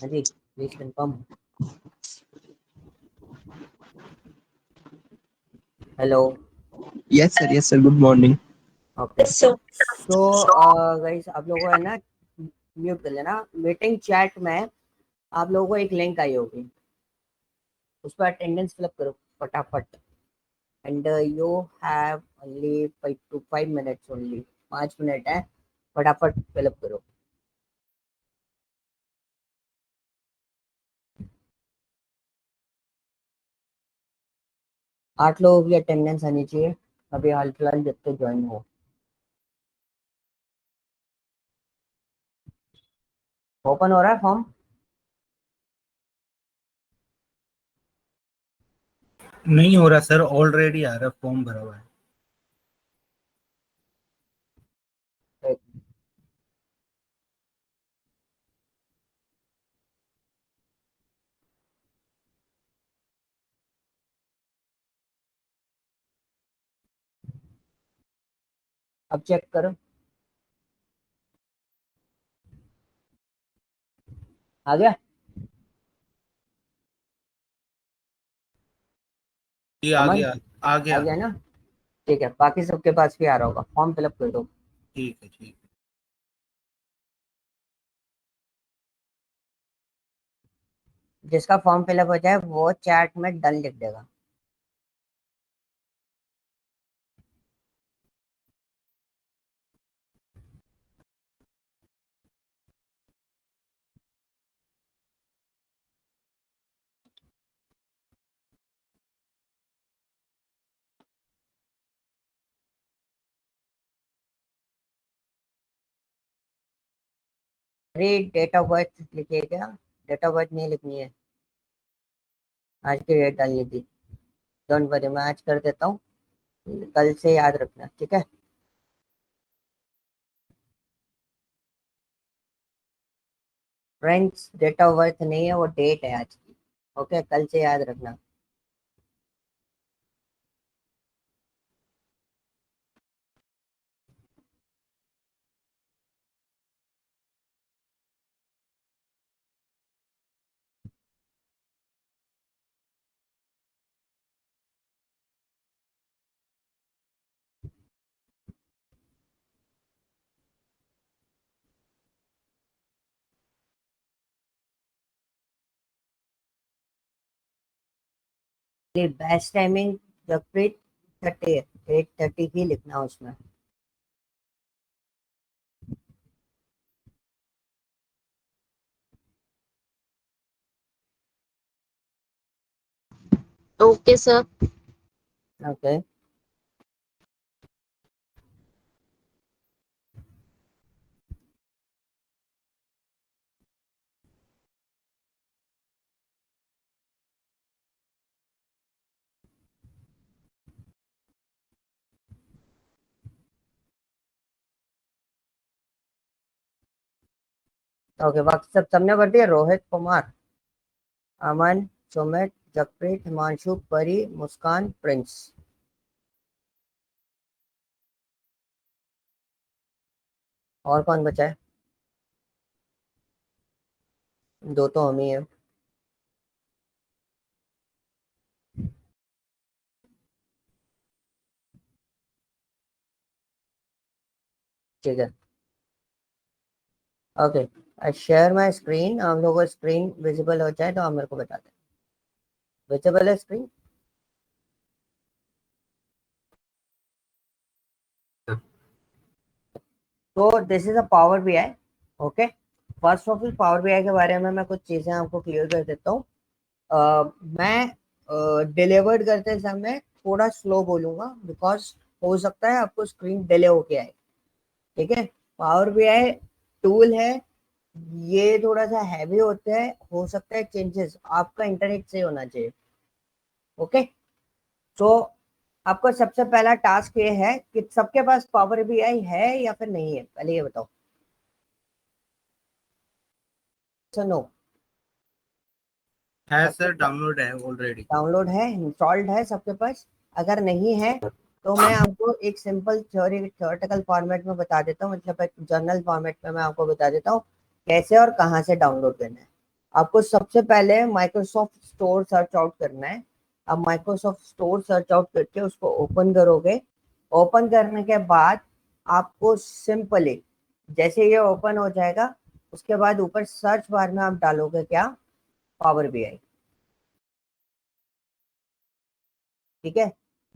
हाँ जी, please confirm. Hello. Yes sir, good morning. Okay, so guys आप लोगों को है ना, म्यूट कर लेना। मीटिंग चैट में आप लोगों को एक लिंक आई होगी, उस पर अटेंडेंस फिलअप करो फटाफट। And you have only 5 to 5 minutes only, 5 minute है, फटाफट फिलअप करो। आठ लोगों की अटेंडेंस आनी चाहिए अभी हाल फिलहाल जब तक ज्वाइन हो। ओपन हो रहा है फॉर्म? नहीं हो रहा सर, ऑलरेडी आ रहा, फॉर्म भरा हुआ है। अब चेक करो, आ गया? ये आ अमन, गया, आ आ गया। गया ना? ठीक है, बाकी सबके पास भी आ रहा होगा, फॉर्म फिलअप कर दो। ठीक है, ठीक है। जिसका फॉर्म फिलअप हो जाए वो चैट में डन लिख देगा। अरे डेट ऑफ बर्थ लिखिए क्या? डेट ऑफ बर्थ नहीं लिखनी है, आज की डेट डालनी थी। डोंट वरी, मैं आज कर देता हूँ, कल से याद रखना, ठीक है? फ्रेंड्स, डेट ऑफ बर्थ नहीं है, वो डेट है आज की। ओके, कल से याद रखना। बेस्ट टाइमिंग जगप्रीत 30 है, 8:30 ही लिखना उसमें। Okay sir. ओके, ओके, बाकी सब सबने भर दिया। रोहित कुमार, अमन, सुमित, जगप्रीत, हिमांशु, परी, मुस्कान, प्रिंस। और कौन बचा है? दो तो हम ही है। ठीक है, okay. I share my screen, आप लोगों को स्क्रीन विजिबल हो जाए तो आप मेरे को बता दें। विजिबल है स्क्रीन? तो this is a Power B I. Okay, first of all Power B I के बारे में मैं कुछ चीजें आपको क्लियर कर देता हूँ। मैं डिलीवर्ड करते समय थोड़ा स्लो बोलूंगा, बिकॉज हो सकता है आपको स्क्रीन डिले होके आए। ठीक है, पावर बी आई टूल है, ये थोड़ा सा हैवी होता है, हो सकता है चेंजेस, आपका इंटरनेट से होना चाहिए। ओके, तो आपका सबसे पहला टास्क ये है कि सबके पास पावर बी आई है या फिर नहीं है, पहले ये बताओ। नो? है सबके सर, पास डाउनलोड है ऑलरेडी। डाउनलोड है, इंस्टॉल्ड है सबके पास? अगर नहीं है तो मैं आपको एक सिंपल थ्योरेटिकल फॉर्मेट में बता देता हूँ, मतलब एक जर्नल फॉर्मेट में मैं आपको बता देता हूँ कैसे और कहाँ से डाउनलोड करना है। आपको सबसे पहले माइक्रोसॉफ्ट स्टोर सर्च आउट करना है। अब माइक्रोसॉफ्ट स्टोर सर्च आउट करके उसको ओपन करोगे। ओपन करने के बाद आपको सिंपली जैसे ये ओपन हो जाएगा, उसके बाद ऊपर सर्च बार में आप डालोगे क्या, पावर बीआई। ठीक है,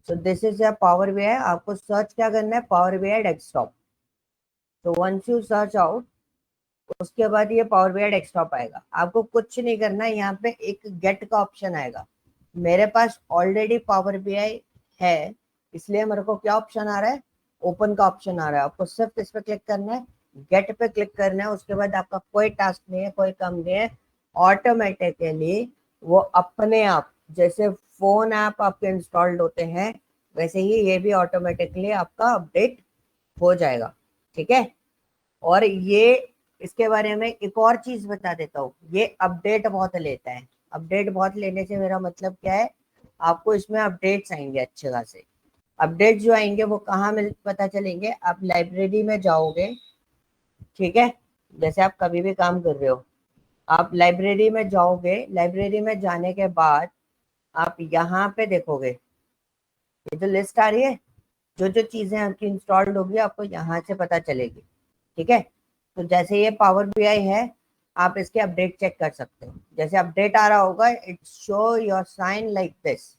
सो this is your power BI. आपको सर्च क्या करना है, पावर बीआई डेस्कटॉप। तो वंस यू सर्च आउट, उसके बाद ये पावर बीआई डेस्कटॉप आएगा। आपको कुछ नहीं करना है, यहाँ पे एक गेट का ऑप्शन आएगा। मेरे पास ऑलरेडी पावर बीआई है, इसलिए मेरे को क्या ऑप्शन आ रहा है, ओपन का ऑप्शन आ रहा है। आपको सिर्फ इस पे क्लिक करना है, गेट पे क्लिक करना है। उसके बाद आपका कोई टास्क नहीं है, कोई काम नहीं है, ऑटोमेटिकली वो अपने आप, जैसे फोन ऐप आपके इंस्टॉल्ड होते हैं वैसे ही ये भी ऑटोमेटिकली आपका अपडेट हो जाएगा। ठीक है, और ये इसके बारे में एक और चीज बता देता हूँ, ये अपडेट बहुत लेता है। अपडेट बहुत लेने से मेरा मतलब क्या है, आपको इसमें अपडेट्स आएंगे अच्छे खासे। अपडेट जो आएंगे वो कहाँ मिल पता चलेंगे, आप लाइब्रेरी में जाओगे। ठीक है, जैसे आप कभी भी काम कर रहे हो, आप लाइब्रेरी में जाओगे। लाइब्रेरी में जाने के बाद आप यहाँ पे देखोगे, ये जो लिस्ट आ रही है, जो जो चीजें आपकी इंस्टॉल्ड होगी आपको यहाँ से पता चलेगी। ठीक है, तो जैसे ये पावर बीआई है, आप इसके अपडेट चेक कर सकते हो। जैसे अपडेट आ रहा होगा, it show your sign like this.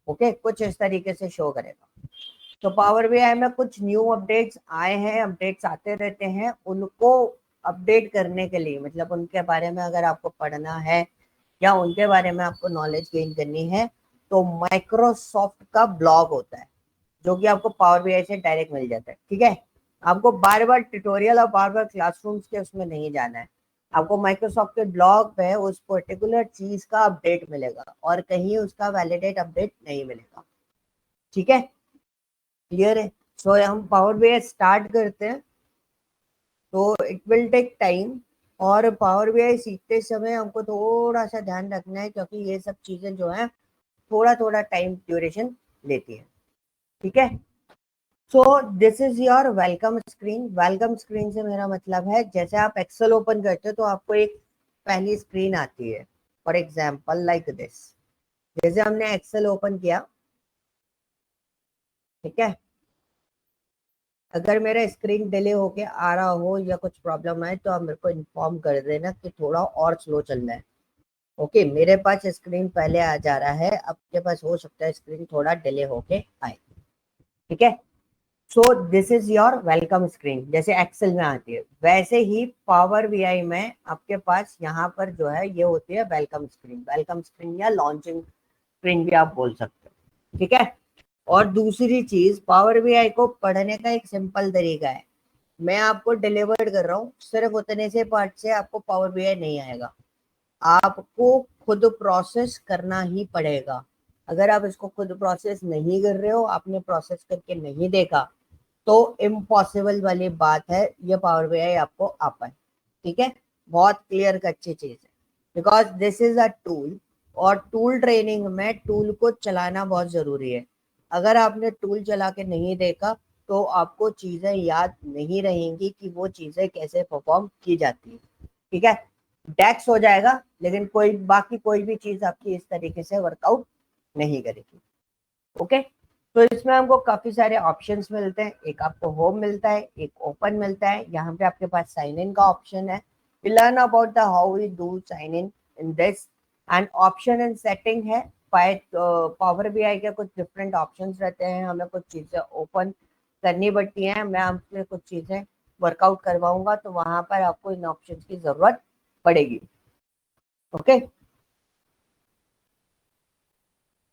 Okay, कुछ इस तरीके से शो करेगा। तो पावर बीआई में कुछ न्यू अपडेट्स आए हैं, अपडेट्स आते रहते हैं। उनको अपडेट करने के लिए, मतलब उनके बारे में अगर आपको पढ़ना है या उनके बारे में आपको नॉलेज गेन करनी है, तो माइक्रोसॉफ्ट का ब्लॉग होता है जो कि आपको पावर बीआई से डायरेक्ट मिल जाता है। ठीक है, आपको बार बार ट्यूटोरियल और बार बार क्लासरूम्स के उसमें नहीं जाना है। आपको माइक्रोसॉफ्ट के ब्लॉग पे उस पर्टिकुलर चीज का अपडेट मिलेगा और कहीं उसका वैलिडेट अपडेट नहीं मिलेगा। ठीक है, क्लियर है। सो हम पावर बीआई स्टार्ट करते हैं, तो इट विल टेक टाइम। और पावर बीआई सीखते समय हमको थोड़ा सा ध्यान रखना है, क्योंकि ये सब चीजें जो है थोड़ा थोड़ा टाइम ड्यूरेशन लेती है। ठीक है, सो this is your welcome screen. Welcome screen से मेरा मतलब है, जैसे आप एक्सेल ओपन करते हो तो आपको एक पहली स्क्रीन आती है, फॉर एग्जाम्पल लाइक दिस। जैसे हमने एक्सेल ओपन किया, ठीक है, अगर मेरा स्क्रीन डिले होके आ रहा हो या कुछ प्रॉब्लम आए तो आप मेरे को इन्फॉर्म कर देना कि थोड़ा और स्लो चल रहा है। ओके, मेरे पास स्क्रीन पहले आ जा रहा है, आपके पास हो सकता है स्क्रीन थोड़ा डिले होके आए। ठीक है, सो this is your welcome screen, जैसे एक्सेल में आती है वैसे ही पावर बीआई में आपके पास यहाँ पर जो है ये होती है वेलकम स्क्रीन। वेलकम स्क्रीन या लॉन्चिंग स्क्रीन भी आप बोल सकते हो। ठीक है, और दूसरी चीज, पावर बीआई को पढ़ने का एक सिंपल तरीका है। मैं आपको डिलीवर्ड कर रहा हूँ, सिर्फ उतने से पार्ट से आपको पावर बीआई नहीं आएगा, आपको खुद प्रोसेस करना ही पड़ेगा। अगर आप इसको खुद प्रोसेस नहीं कर रहे हो, आपने प्रोसेस करके नहीं देखा, तो इम्पॉसिबल वाली बात है ये पावर बीआई आपको आ पाए। ठीक है, बहुत क्लियर का अच्छी चीज है, because this is a tool. और टूल ट्रेनिंग में टूल को चलाना बहुत जरूरी है। अगर आपने टूल चला के नहीं देखा तो आपको चीजें याद नहीं रहेंगी कि वो चीजें कैसे परफॉर्म की जाती है। ठीक है, डेक्स हो जाएगा लेकिन कोई बाकी कोई भी चीज आपकी इस तरीके से वर्कआउट नहीं करेगी। ओके, तो इसमें हमको काफी सारे ऑप्शंस मिलते हैं। एक आपको होम मिलता है, एक ओपन मिलता है। यहाँ पे आपके पास साइन इन का ऑप्शन है। We learn about the how we do sign in this. And option and setting है। पावर बीआई के कुछ डिफरेंट ऑप्शंस रहते हैं, हमें कुछ चीजें ओपन करनी पड़ती हैं। मैं आपसे कुछ चीजें वर्कआउट करवाऊंगा, तो वहां पर आपको इन ऑप्शंस की जरूरत पड़ेगी। ओके,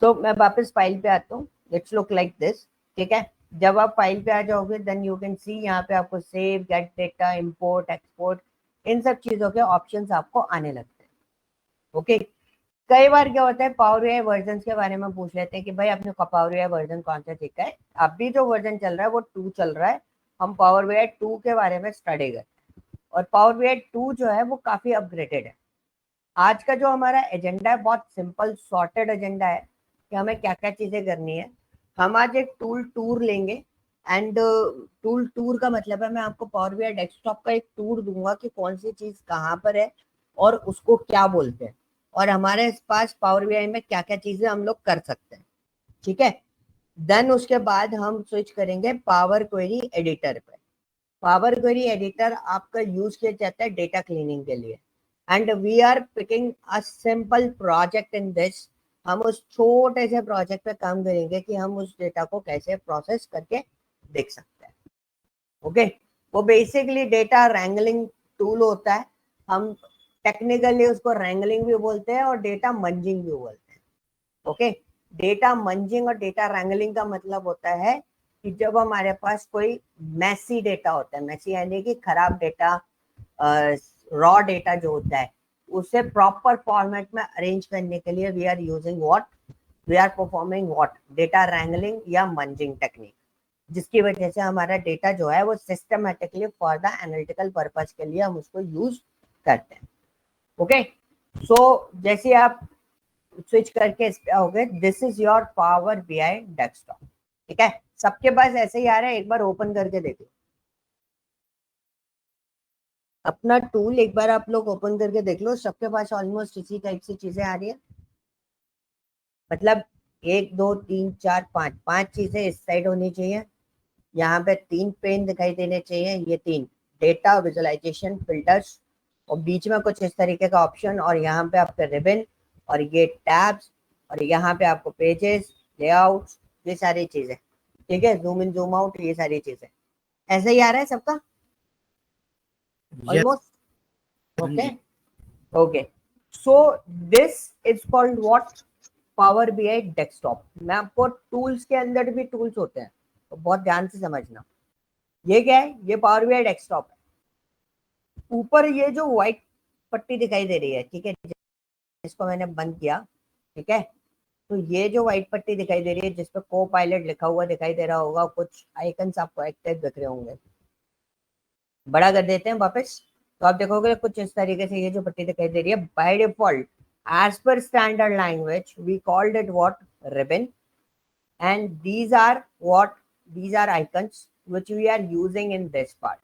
तो मैं वापस फाइल पे आता हूँ। Let's look like this. ठीक है, जब आप फाइल पे आ जाओगे देन यू कैन सी, यहाँ पे आपको save, get data, import, export, इन सब चीजों के ऑप्शंस आपको आने लगते हैं। ओके, कई बार क्या होता है, पावर बीआई वर्जन के बारे में पूछ लेते हैं कि भाई आपने पावर बीआई वर्जन कौन सा सीखा है। अभी जो वर्जन चल रहा है वो 2 चल रहा है। हम पावर बीआई 2 के बारे में स्टडी करते हैं, और पावर बीआई 2 जो है वो काफी अपग्रेडेड है। आज का जो हमारा एजेंडा है बहुत सिंपल सॉर्टेड एजेंडा है कि हमें क्या क्या चीजें करनी है। हम आज एक टूल टूर लेंगे। एंड टूल टूर का मतलब है, मैं आपको पावर बीआई डेस्कटॉप का एक टूर दूंगा कि कौन सी चीज कहाँ पर है और उसको क्या बोलते हैं, और हमारे पास पावर बीआई में क्या क्या चीजें हम लोग कर सकते हैं, ठीक है। देन उसके बाद हम स्विच करेंगे पावर क्वेरी एडिटर पे। पावर क्वेरी एडिटर आपका यूज किया जाता है डेटा क्लीनिंग के लिए, and we are picking a simple project in this. हम उस छोटे से प्रोजेक्ट पे काम करेंगे कि हम उस डेटा को कैसे प्रोसेस करके देख सकते हैं। ओके, वो बेसिकली डेटा रैंगलिंग टूल होता है। हम टेक्निकली उसको रैंगलिंग भी बोलते हैं और डेटा मंजिंग भी बोलते हैं। ओके, डेटा मंजिंग और डेटा रैंगलिंग का मतलब होता है कि जब हमारे पास कोई मैसी डेटा होता है, मैसी यानी कि खराब डेटा, रॉ डेटा जो होता है, उसे प्रॉपर फॉर्मेट में अरेंज करने के लिए we are using what, we are performing what, data wrangling या मंजिंग टेक्निक, जिसकी वजह से हमारा डेटा जो है वो systematically for the analytical purpose के लिए हम उसको यूज करते हैं। ओके, सो जैसे आप स्विच करके इस पे आओगे, this is your power BI desktop, ठीक है। सबके पास ऐसे ही आ रहा है, एक बार ओपन करके देखो अपना टूल, एक बार आप लोग ओपन करके देख लो, सबके पास ऑलमोस्ट इसी टाइप से चीजें आ रही है। मतलब 1 2 3 4 5 चीजें इस साइड होनी चाहिए, यहाँ पे 3 पेन दिखाई देने चाहिए, ये 3 डेटा विजुअलाइजेशन फिल्टर्स, और बीच में कुछ इस तरीके का ऑप्शन, और यहाँ पे आपका रिबन, और ये टैब्स, और यहाँ पे आपको पेजेस, लेआउट्स, ये सारी चीजें, ठीक है, जूम इन जूम आउट, ये सारी चीजें ऐसे ही आ रहा है सबका Yes. Almost. Okay okay, so this is called what, power BI desktop. मैं आपको टूल्स के अंदर भी टूल्स होते हैं, तो बहुत ध्यान से समझना। ये क्या है, ये पावर बीआई डेस्कटॉप है। ऊपर ये जो व्हाइट पट्टी दिखाई दे रही है, ठीक है, इसको मैंने बंद किया, ठीक है, तो ये जो व्हाइट पट्टी दिखाई दे रही है जिसपे को पायलट लिखा हुआ दिखाई दे रहा होगा, कुछ आइकन्स आपको एक्टिव दिख रहे होंगे, बड़ा कर देते हैं वापस, तो आप देखोगे कुछ इस तरीके से ये जो पट्टी दिखाई दे रही है, by default as per standard language we called it what, ribbon, and these are what, these are icons which we are using in this part।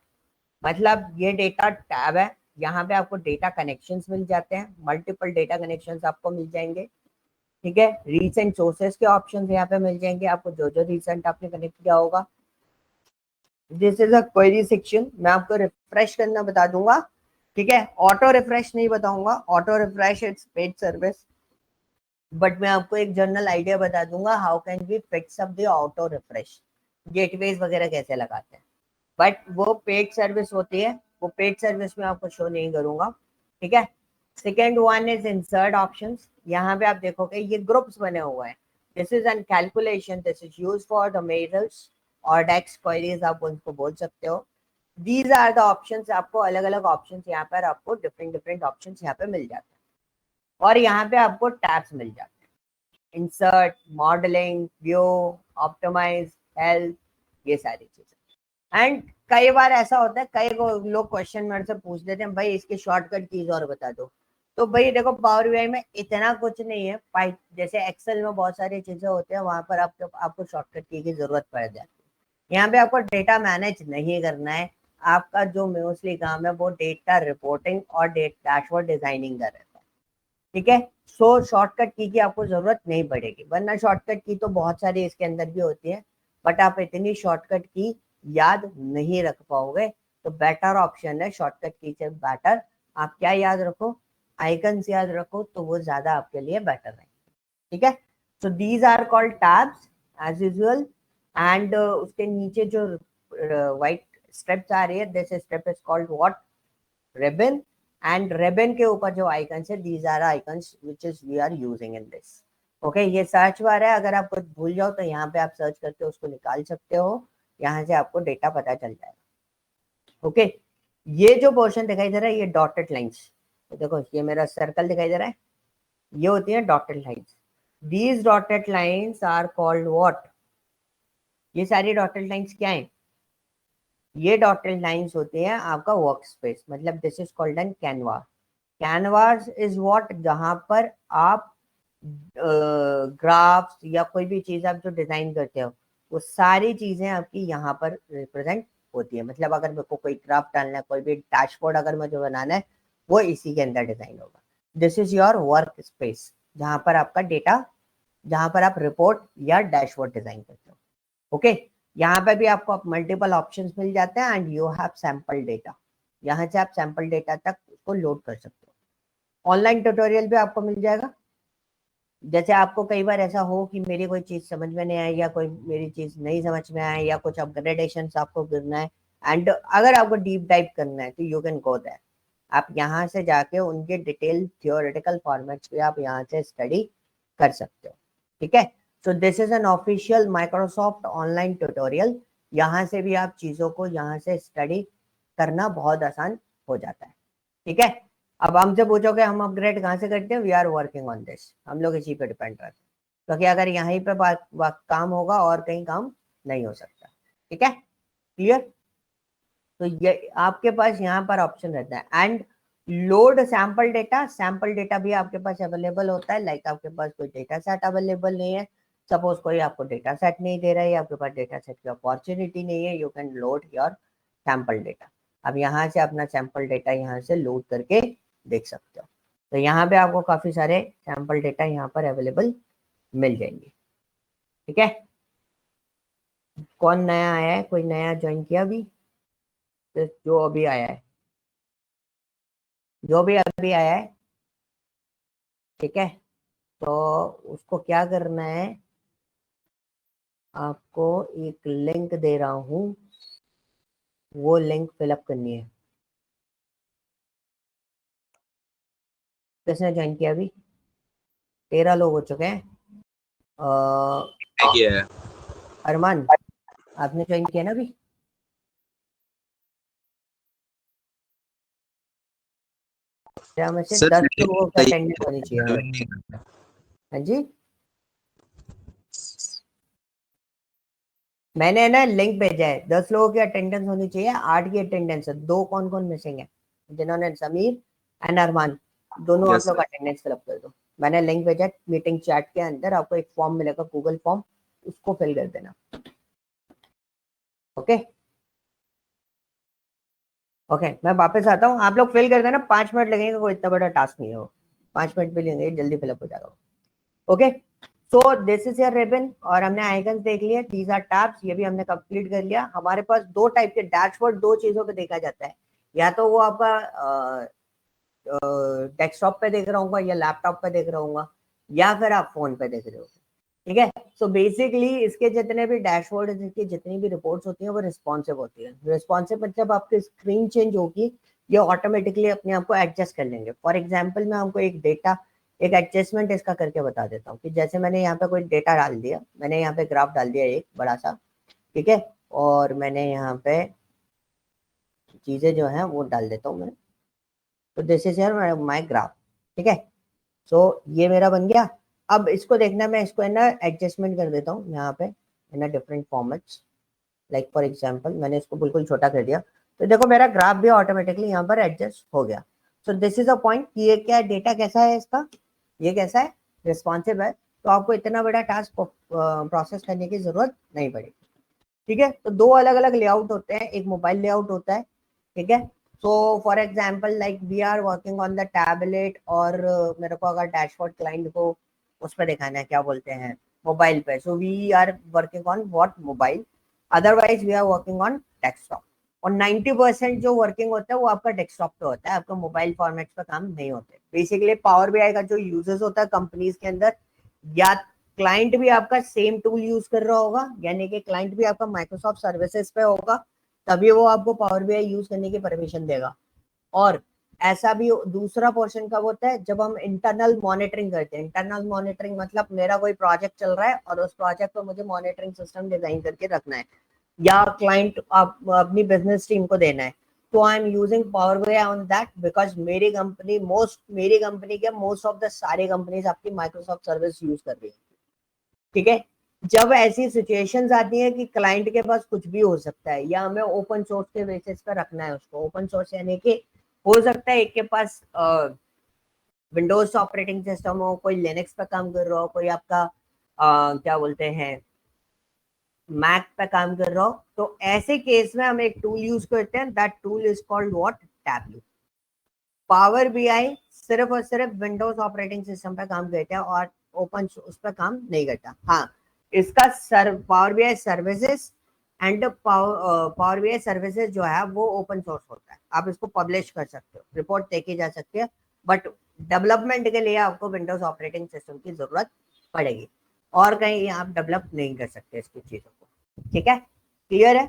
मतलब ये डेटा टैब है, यहाँ पे आपको डेटा कनेक्शंस मिल जाते हैं, मल्टीपल डेटा कनेक्शंस आपको मिल जाएंगे, ठीक है। रीसेंट सोर्सेस के ऑप्शंस यहाँ पे मिल जाएंगे आपको, जो जो रीसेंट आपने कनेक्ट किया होगा। This is a query section, मैं आपको रिफ्रेश करना बता दूंगा, ठीक है, ऑटो रिफ्रेश नहीं बताऊंगा, auto refresh it's paid service, but मैं आपको एक जनरल आइडिया बता दूंगा how can we fix up the auto refresh, gateways वगैरह कैसे लगाते हैं, बट वो पेड सर्विस होती है, वो पेड सर्विस में आपको शो नहीं करूंगा, ठीक है। Second one is insert options. यहाँ पे आप देखोगे ये ग्रुप्स बने हुए हैं, this is N calculation, this is use for the measures और डेक्स क्वेरीज आप उनको बोल सकते हो। दीज आर द ऑप्शंस, आपको अलग अलग ऑप्शंस यहाँ पर आपको डिफरेंट डिफरेंट ऑप्शंस यहाँ पे मिल जाते हैं, और यहाँ पे आपको टैब्स मिल जाते हैं, insert, modelling, view, optimise, help, ये सारी चीजें। एंड कई बार ऐसा होता है, कई लोग क्वेश्चन मेरे से पूछ लेते हैं, भाई इसकी शॉर्टकट कीज और बता दो। तो भाई देखो पावर बीआई में इतना कुछ नहीं है, पाइप जैसे एक्सेल में बहुत सारी चीजें होती है, वहां पर आपको शॉर्टकट की जरूरत पड़ जाती है। यहाँ पे आपको डेटा मैनेज नहीं करना है, आपका जो मोस्टली काम है वो डेटा रिपोर्टिंग और डैशबोर्ड डिजाइनिंग का रहता है, ठीक है। सो शॉर्टकट की आपको जरूरत नहीं पड़ेगी, वरना शॉर्टकट की तो बहुत सारी इसके अंदर भी होती है, बट आप इतनी शॉर्टकट की याद नहीं रख पाओगे, तो बेटर ऑप्शन है शॉर्टकट की से बेटर आप क्या याद रखो, आइकन्स याद रखो, तो वो ज्यादा आपके लिए बेटर है, ठीक है। So these are called tabs as usual, and उसके नीचे जो व्हाइट स्ट्रिप्स आ रही है, this strip is called what, ribbon, and ribbon के ऊपर जो आइकन्स है, these are icons which is we are using in this. Okay, ये सर्च बार है, अगर आप कुछ भूल जाओ तो यहाँ पे आप सर्च करके उसको निकाल सकते हो, यहाँ से आपको डेटा पता चल जाएगा। ओके, ये जो पोर्शन दिखाई दे रहा है ये डॉटेड लाइंस, तो देखो ये मेरा सर्कल दिखाई दे रहा है, ये होती है dotted lines. These dotted lines are called what, ये सारी डॉटेड लाइंस क्या है, ये डॉटेड लाइंस होती है आपका वर्क स्पेस, मतलब this is called N canvas. Canvas is what, जहां पर आप ग्राफ्स या कोई भी चीज आप जो डिजाइन करते हो, वो सारी चीजें आपकी यहाँ पर रिप्रेजेंट होती है। मतलब अगर मेरे को कोई ग्राफ डालना है, कोई भी डैशबोर्ड अगर मुझे बनाना है, वो इसी के अंदर डिजाइन होगा। This is your work space, जहां पर आपका डेटा, जहां पर आप रिपोर्ट या डैशबोर्ड डिजाइन करते हो। ओके, यहाँ पे भी आपको मल्टीपल ऑप्शंस मिल जाते हैं and you have sample data. यहाँ से आप सैंपल डेटा तक उसको लोड कर सकते हो। ऑनलाइन ट्यूटोरियल भी आपको मिल जाएगा। जैसे आपको कई बार ऐसा हो कि मेरी कोई चीज समझ में नहीं आई या कोई मेरी चीज नहीं समझ में आए या कुछ अपग्रेडेशन आपको करना है एंड अगर आपको डीप डाइव करना है तो यू कैन गो दैट। आप यहाँ से जाके उनके डिटेल थियोरेटिकल फॉर्मेट्स पे आप यहाँ से स्टडी कर सकते हो। ठीक है, सो this is an official Microsoft online tutorial. यहाँ से भी आप चीजों को यहाँ से स्टडी करना बहुत आसान हो जाता है। ठीक है, अब हमसे पूछोगे हम अपग्रेड कहाँ से करते हैं, we are working on this. हम लोग इसी पे डिपेंड रहते हैं, क्योंकि अगर यहीं पे काम होगा और कहीं काम नहीं हो सकता। ठीक है, क्लियर। तो ये आपके पास यहाँ पर ऑप्शन रहता है and load sample data. Sample data भी आपके पास अवेलेबल होता है। लाइक आपके पास कोई डेटा सेट अवेलेबल नहीं है, सपोज कोई आपको डेटा सेट नहीं दे रहा है, आपके पास डेटा सेट की अपॉर्चुनिटी नहीं है, you can load your sample data. अब यहाँ से अपना सैंपल डेटा यहाँ से लोड करके देख सकते हो। तो यहाँ पे आपको काफी सारे सैंपल डेटा यहाँ पर अवेलेबल मिल जाएंगे। ठीक है, कौन नया आया है, कोई नया ज्वाइन किया अभी? जो अभी आया है, जो भी अभी आया है, ठीक है, तो उसको क्या करना है, आपको एक लिंक दे रहा हूं, वो लिंक फिलअप करनी है। किसने ज्वाइन किया अभी? 13 लोग हो चुके हैं। अरमान, आपने ज्वाइन किया ना अभी? में से 10 लोगों का अटेंडेंस होनी चाहिए। हाँ जी, मैंने ना लिंक भेजा है, 10 लोगों की अटेंडेंस होनी चाहिए, 8 की अटेंडेंस है। 2 कौन कौन मिसिंग है, जिन्होंने, समीर एंड अरमान, दोनों आप लोग अटेंडेंस फिलअप कर दो। मैंने लिंक भेजा मीटिंग चैट के अंदर, आपको एक फॉर्म मिलेगा गूगल फॉर्म, उसको फिल कर देना। ओके ओके, मैं वापस आता हूँ, आप लोग फिल कर देना। 5 मिनट लगेंगे, कोई इतना बड़ा टास्क नहीं हो, 5 मिनट भी लेंगे, जल्दी फिलअप हो जाएगा। Okay, so this is your ribbon और हमने आइकन्स देख लिया, दीज आर टैब्स, ये भी हमने कंप्लीट कर लिया। हमारे पास 2 टाइप के डैशबोर्ड 2 चीजों पे देखा जाता है, या तो वो आपका डेस्कटॉप पे देख रहा हूँ या लैपटॉप पे देख रहा हूँ या फिर आप फोन पे देख रहे हो। ठीक है, सो बेसिकली इसके जितने भी डैशबोर्ड, इसकी जितनी भी रिपोर्ट्स होती हैं वो रिस्पॉन्सिव होती है। रिस्पॉन्सिव मतलब आपकी स्क्रीन चेंज होगी, ये ऑटोमेटिकली अपने आप को एडजस्ट कर लेंगे। फॉर एग्जाम्पल मैं हमको एक डेटा, एक एडजस्टमेंट इसका करके बता देता हूँ कि जैसे मैंने यहाँ पे कोई डेटा डाल दिया, मैंने यहाँ पे ग्राफ डाल दिया एक बड़ा सा, ठीक है, और मैंने यहाँ पे चीजें जो है वो डाल देता हूँ मैं। तो this is your my graph. ठीक है, सो ये मेरा बन गया। अब इसको देखना, मैं इसको है ना एडजस्टमेंट कर देता हूँ यहाँ पे है ना, different formats. Like for example मैंने इसको बिल्कुल छोटा कर दिया, तो देखो मेरा ग्राफ भी ऑटोमेटिकली यहाँ पर एडजस्ट हो गया। सो दिस इज अ पॉइंट कि ये क्या डेटा कैसा है इसका, ये कैसा है, रिस्पॉन्सिव है, तो आपको इतना बड़ा टास्क प्रोसेस करने की जरूरत नहीं पड़ेगी। ठीक है, तो 2 अलग अलग लेआउट होते हैं, एक मोबाइल लेआउट होता है। ठीक है, so for example like we are working on the tablet, और मेरे को अगर डैशबोर्ड क्लाइंट को उस पर दिखाना है, क्या बोलते हैं, मोबाइल पे, so we are working on what, mobile. Otherwise we are working on desktop. और 90% जो वर्किंग होता है वो आपका डेस्कटॉप पे होता है, आपका मोबाइल फॉर्मेट पे काम नहीं होते। बेसिकली पावर बीआई का जो यूजेस होता है कंपनीज के अंदर, या क्लाइंट भी आपका सेम टूल यूज कर रहा होगा, यानी कि क्लाइंट भी आपका माइक्रोसॉफ्ट सर्विसेज पे होगा, तभी वो आपको पावर बीआई यूज करने की परमिशन देगा। और ऐसा भी दूसरा पोर्शन कब होता है, जब हम इंटरनल मॉनिटरिंग करते हैं। इंटरनल मॉनिटरिंग मतलब मेरा कोई प्रोजेक्ट चल रहा है और उस प्रोजेक्ट पर मुझे मॉनिटरिंग सिस्टम डिजाइन करके रखना है, या क्लाइंट अपनी बिजनेस टीम को देना है, तो I am using power BI on that, because मेरी कंपनी के मोस्ट ऑफ द सारी कंपनीज आपकी माइक्रोसॉफ्ट सर्विस यूज कर रही है। ठीक है, जब ऐसी सिचुएशंस आती है कि क्लाइंट के पास कुछ भी हो सकता है, या हमें ओपन सोर्स के बेसिस पर रखना है उसको, ओपन सोर्स यानी कि हो सकता है एक के पास विंडोज ऑपरेटिंग सिस्टम हो, कोई लिनक्स पे काम कर रहा हो, कोई आपका क्या बोलते हैं मैक पे काम कर रहा हो, तो ऐसे केस में हम एक टूल यूज करते हैं, that tool is called what, tableau. Power BI सिर्फ और सिर्फ विंडोज ऑपरेटिंग सिस्टम पे काम करता है और ओपन उस पर काम नहीं करता। हाँ, इसका power BI services and power BI services जो है वो ओपन सोर्स होता है, आप इसको पब्लिश कर सकते हो, रिपोर्ट देखी जा सकती है, बट डेवलपमेंट के लिए आपको विंडोज ऑपरेटिंग सिस्टम की जरूरत पड़ेगी, और कहीं आप डेवलप नहीं कर सकते इसकी चीजों को। ठीक है, क्लियर है?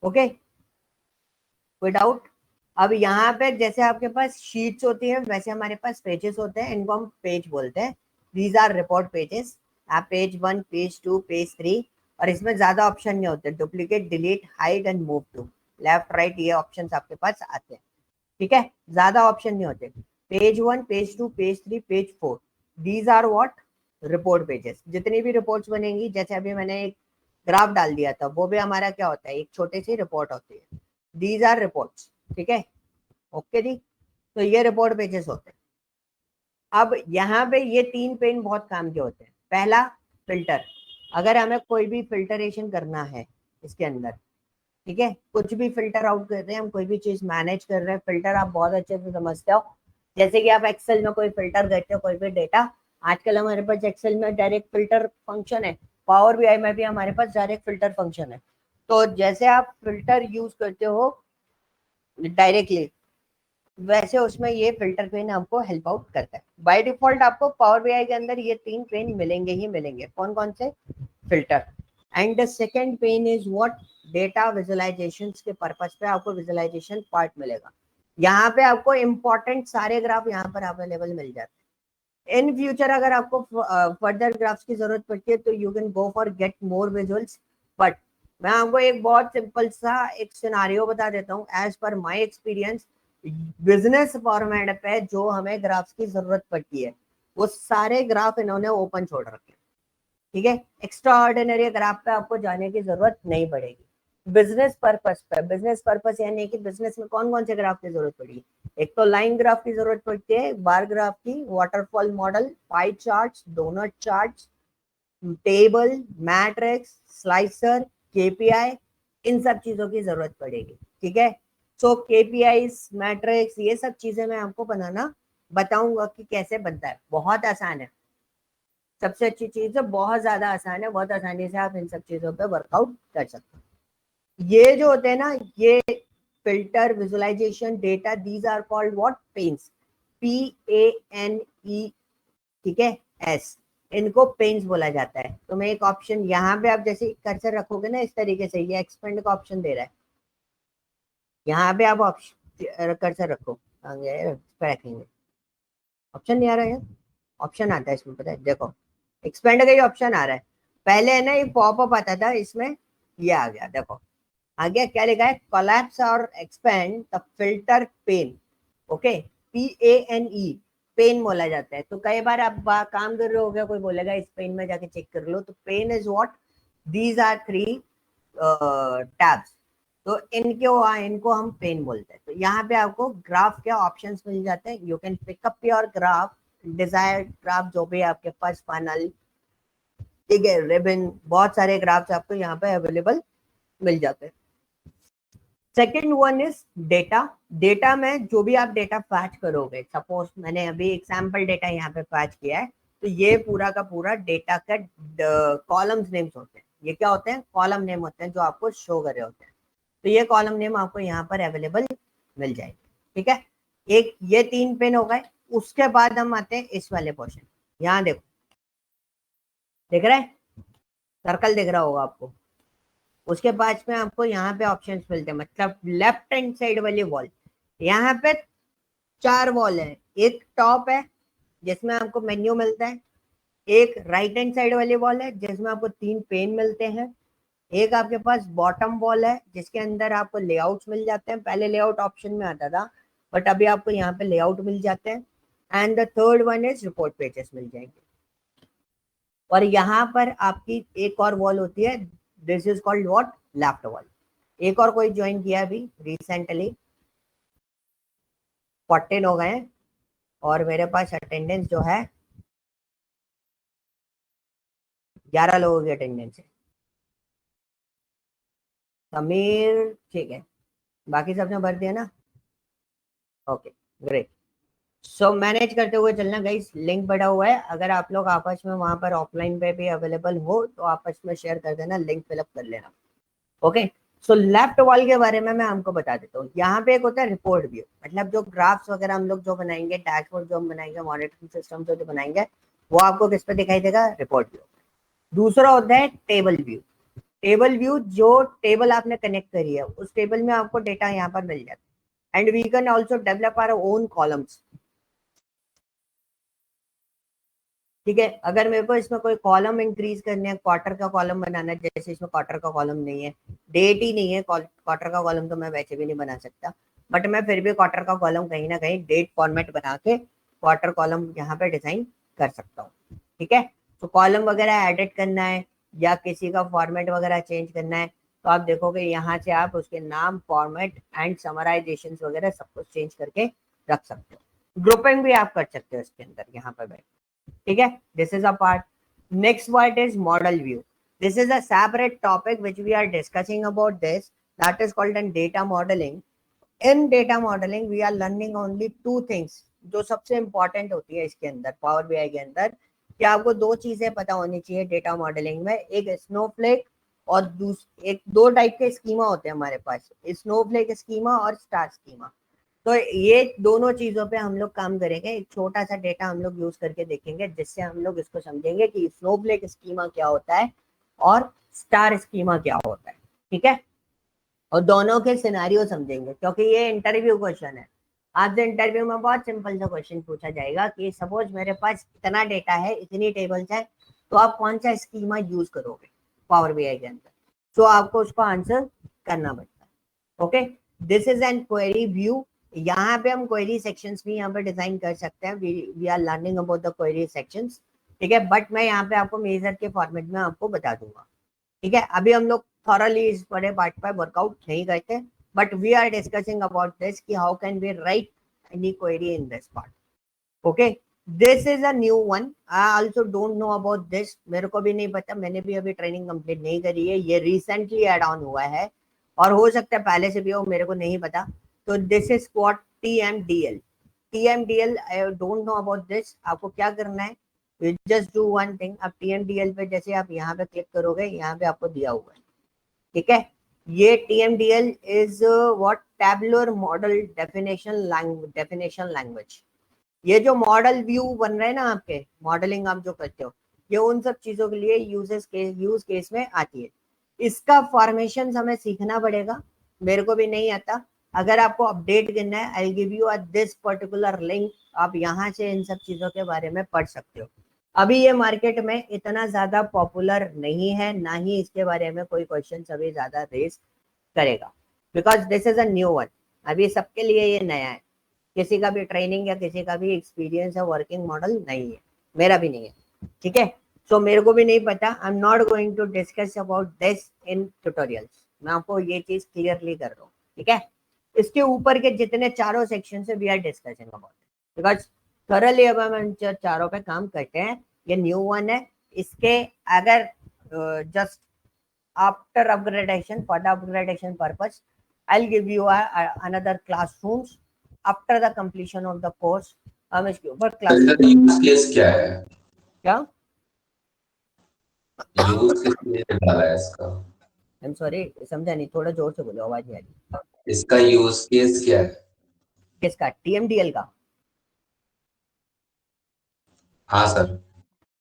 ओके, कोई डाउट? अब यहाँ पे जैसे आपके पास शीट्स होती है वैसे हमारे पास पेजेस होते हैं, इनको हम पेज बोलते हैं। These are report pages. आप पेज 1, पेज 2, पेज 3, और इसमें ज्यादा ऑप्शन नहीं होते, duplicate, delete, hide and move to, left right, ये ऑप्शंस आपके पास आते हैं। ठीक है, ज्यादा ऑप्शन नहीं होते। Page 1, page 2, page 3, page 4, these are what? Report pages. जितनी भी रिपोर्ट्स बनेंगी, जैसे अभी मैंने एक ग्राफ डाल दिया था, वो भी हमारा क्या होता है, एक छोटी सी रिपोर्ट होती है। These are reports. ठीक है, ओके जी, तो ये रिपोर्ट पेजेस होते हैं। अब यहाँ पे ये 3 पेन बहुत काम के होते हैं। पहला, फिल्टर। अगर हमें कोई भी फिल्टरेशन करना है इसके अंदर, ठीक है, कुछ भी फिल्टर आउट कर रहे हैं हम, कोई भी चीज मैनेज कर रहे हैं, फिल्टर आप बहुत अच्छे से समझते हो। जैसे कि आप एक्सेल में कोई फिल्टर करते हो, कोई भी डेटा, आजकल हमारे पास एक्सेल में डायरेक्ट फिल्टर फंक्शन है, पावर बीआई में भी हमारे पास डायरेक्ट फिल्टर फंक्शन है। तो जैसे आप फिल्टर यूज करते हो डायरेक्टली, वैसे उसमें ये फिल्टर पेन आपको हेल्प आउट करता है। बाय डिफॉल्ट आपको पावर बीआई के अंदर ये 3 पेन मिलेंगे ही मिलेंगे। कौन कौन से? Filter. And the second pane is what? Data visualisation के पर्पज पे आपको विजुअलाइजेशन पार्ट मिलेगा। यहाँ पे आपको इंपॉर्टेंट सारे ग्राफ यहाँ पर अवेलेबल मिल जाते हैं। इन फ्यूचर अगर आपको फर्दर ग्राफ्स की जरूरत पड़ती है तो you can go for get more visuals, but मैं आपको एक बहुत सिंपल सा एक सिनारियो बता देता हूँ। As per my experience, business format पे जो हमें ग्राफ्स की जरूरत पड़ती है वो सारे ग्राफ इन्होंने ओपन छोड़ रखे हैं। ठीक है, एक्स्ट्रा ऑर्डिनरी ग्राफ पे आपको जाने की जरूरत नहीं पड़ेगी। बिजनेस पर्पस पे, बिजनेस पर्पस यानी कि बिजनेस में कौन कौन से ग्राफ की जरूरत पड़ेगी? एक तो लाइन ग्राफ की जरूरत पड़ती है, बार ग्राफ की, waterfall model, pie charts, donut charts, table, matrix, slicer, KPI, इन सब चीजों की जरूरत पड़ेगी। ठीक है, सो केपीआई, मैट्रिक्स, ये सब चीजें मैं आपको बनाना बताऊंगा कि कैसे बनता है। बहुत आसान है, सबसे अच्छी चीज है, बहुत ज्यादा आसान है, बहुत आसानी से आप इन सब चीजों पे वर्कआउट कर सकते हो। ये जो होते हैं ना, ये filter, visualisation, data, these are called what? Panes, PANE। ठीक है, एस, इनको पेन्स बोला जाता है। तो मैं एक ऑप्शन यहाँ पे, आप जैसे कर्सर रखोगे ना इस तरीके से, ये एक्सपेंड का ऑप्शन दे रहा है, यहाँ पे आप ऑप्शन कर्सर रखो, रखेंगे, ऑप्शन नहीं आ रहा है, ऑप्शन आता है इसमें, पता है, देखो एक्सपेंड का ही ऑप्शन आ रहा है। पहले है ना ये पॉपअप आता था, इसमें ये आ गया, देखो आ गया। क्या लिखा है? Collapse or expand the filter pane. Okay, PANE, pane बोला जाता है। तो कई बार आप काम कर रहे हो गया, कोई बोलेगा इस पेन में जाके चेक कर लो, तो pane is what? These are 3 tabs. तो इनको हम पेन बोलते हैं। तो यहाँ पे आपको ग्राफ के ऑप्शंस मिल जाते हैं। You can pick up your graph, desired graph, जो भी आपके पास फनल, ठीक है, रिबन, बहुत सारे ग्राफ्स आपको यहाँ पे अवेलेबल मिल जाते हैं। Second one is data. Data में जो भी आप डेटा फैच करोगे, सपोज मैंने अभी एग्जाम्पल डेटा यहाँ पे फैच किया है, तो ये पूरा का पूरा डेटा का कॉलम्स नेम्स होते हैं। ये क्या होते हैं? कॉलम नेम होते हैं जो आपको शो कर रहे होते हैं। तो ये कॉलम नेम आपको यहाँ पर अवेलेबल मिल जाएगी। ठीक है, एक ये 3 पेन हो गए। उसके बाद हम आते हैं इस वाले पोर्शन, यहाँ देखो, दिख रहा है सर्कल, दिख रहा होगा आपको। उसके बाद में आपको यहाँ पे ऑप्शंस मिलते हैं, मतलब लेफ्ट हैंड साइड वाली वॉल, यहाँ पे 4 वॉल है। एक टॉप है जिसमें आपको मेन्यू मिलता है, एक राइट हैंड साइड वाली वॉल है जिसमें आपको 3 पेन मिलते हैं, एक आपके पास बॉटम वॉल है जिसके अंदर आपको लेआउट्स मिल जाते हैं। पहले लेआउट ऑप्शन में आता था, बट अभी आपको यहाँ पे लेआउट मिल जाते हैं। And the third one is report pages मिल जाएंगे। और यहाँ पर आपकी एक और वॉल होती है, this is called what? Left wall. एक और कोई ज्वाइन किया अभी रिसेंटली, 14 हो गए हैं, और मेरे पास अटेंडेंस जो है 11 लोगों की अटेंडेंस है। समीर, ठीक है, बाकी सबने भर दिया ना? Okay, great. सो मैनेज करते हुए चलना गाइस, लिंक बढ़ा हुआ है, अगर आप लोग आपस में वहां पर ऑफलाइन पे भी अवेलेबल हो तो आपस में शेयर कर देना, लिंक फिलअप कर लेना। ओके, सो लेफ्ट वॉल के बारे में मैं हमको बता देता हूँ। यहाँ पे एक होता है रिपोर्ट व्यू, मतलब जो ग्राफ्स वगैरह हम लोग जो बनाएंगे, डैशबोर्ड जो हम बनाएंगे, मॉनिटरिंग सिस्टम जो बनाएंगे, वो आपको किस पे दिखाई देगा? Report view. दूसरा होता है टेबल व्यू। टेबल व्यू, जो टेबल आपने कनेक्ट करी है उस टेबल में आपको डेटा यहाँ पर मिल जाता है। And we can also develop our own columns. ठीक है, अगर मेरे को इसमें कोई कॉलम इंक्रीज करने है, क्वार्टर का कॉलम बनाना है, जैसे इसमें क्वार्टर का कॉलम नहीं है, डेट ही नहीं है, क्वार्टर का कॉलम तो मैं वैसे भी नहीं बना सकता, बट मैं फिर भी क्वार्टर का कॉलम कहीं ना कहीं डेट फॉर्मेट बना के क्वार्टर कॉलम यहाँ पे डिजाइन कर सकता हूँ। ठीक है, तो कॉलम वगैरह एडिट करना है या किसी का फॉर्मेट वगैरह चेंज करना है तो आप देखोगे यहाँ से आप उसके नाम, फॉर्मेट एंड समराइजेशन वगैरह सब कुछ चेंज करके रख सकते हो। ग्रुपिंग भी आप कर सकते हो इसके अंदर यहाँ पर बैठ। ठीक है, this is a part. Next part is model view. This is a separate topic which we are discussing about this, that is called an data modeling. In data modeling we are learning only two things जो सबसे important होती है इसके अंदर, power BI के अंदर, कि आपको दो चीजें पता होनी चाहिए डेटा मॉडलिंग में। एक स्नोफ्लेक और एक दो टाइप के स्कीमा होते हैं हमारे पास, स्नोफ्लेक स्कीमा और स्टार स्कीमा। तो ये दोनों चीजों पे हम लोग काम करेंगे। एक छोटा सा डेटा हम लोग यूज करके देखेंगे जिससे हम लोग इसको समझेंगे कि स्नोफ्लेक स्कीमा क्या होता है और स्टार स्कीमा क्या होता है। ठीक है, और दोनों के सिनेरियो समझेंगे क्योंकि ये इंटरव्यू क्वेश्चन है। आपसे इंटरव्यू में बहुत सिंपल सा क्वेश्चन पूछा जाएगा कि सपोज मेरे पास इतना डेटा है, इतनी टेबल्स है, तो आप कौन सा स्कीमा यूज करोगे पावर बीआई के अंदर, तो आपको उसको आंसर करना पड़ता है। Okay, this is N query view. यहाँ पे हम क्वेरी सेक्शंस भी यहाँ पे डिजाइन कर सकते हैं। We are learning about the query sections. ठीक है, बट मैं यहाँ पे आपको मेजर के फॉर्मेट में आपको बता दूंगा। ठीक है, अभी हम लोग थॉरली इस बड़े पार्ट पर वर्कआउट नहीं करते, but we are discussing about this कि how can we write any query in this part. Okay, this is a new one, I also don't know about this, मेरे को भी नहीं पता, मैंने भी अभी ट्रेनिंग कंप्लीट नहीं करी है, ये रिसेंटली एड ऑन हुआ है और हो सकता है पहले से भी हो, मेरे को नहीं पता। तो this is what TMDL। TMDL I don't know about this. आपको क्या करना है, you just do one thing। अब TMDL पे जैसे आप यहाँ पे क्लिक करोगे, यहाँ पे आपको दिया हुआ है। ठीक है, ये TMDL is what tabular model definition language. ये जो मॉडल व्यू बन रहे हैं ना आपके, मॉडलिंग आप जो करते हो, ये उन सब चीजों के लिए यूज केस में आती है। इसका फॉर्मेशन हमें सीखना पड़ेगा, मेरे को भी नहीं आता। अगर आपको अपडेट करना है, I give you this particular link, आप यहाँ से इन सब चीजों के बारे में पढ़ सकते हो। अभी ये मार्केट में इतना ज्यादा पॉपुलर नहीं है, ना ही इसके बारे में कोई क्वेश्चन अभी ज्यादा रेज करेगा, because this is a new one. अभी सबके लिए ये नया है, किसी का भी ट्रेनिंग या किसी का भी एक्सपीरियंस या वर्किंग मॉडल नहीं है, मेरा भी नहीं है। ठीक है, सो मेरे को भी नहीं पता, I am not going to discuss about this in tutorials, मैं आपको ये चीज क्लियरली कर रहा हूँ। ठीक है, इसके ऊपर के जितने चारों सेक्शन से we are discussing about, because thoroughly अब हम चारों पे काम करते हैं, ये न्यू वन है। इसके अगर just after upgradation, for the upgradation purpose, I'll give you another classrooms after the completion of the course। हम इसके ऊपर क्लास यूज केस क्या है? क्या, यूज केस डाला है इसका? आई एम सॉरी समझा नहीं, थोड़ा जोर से बोलो, आवाज नहीं आ रही। इसका यूज केस क्या है? किसका? TMDL का? हाँ सर।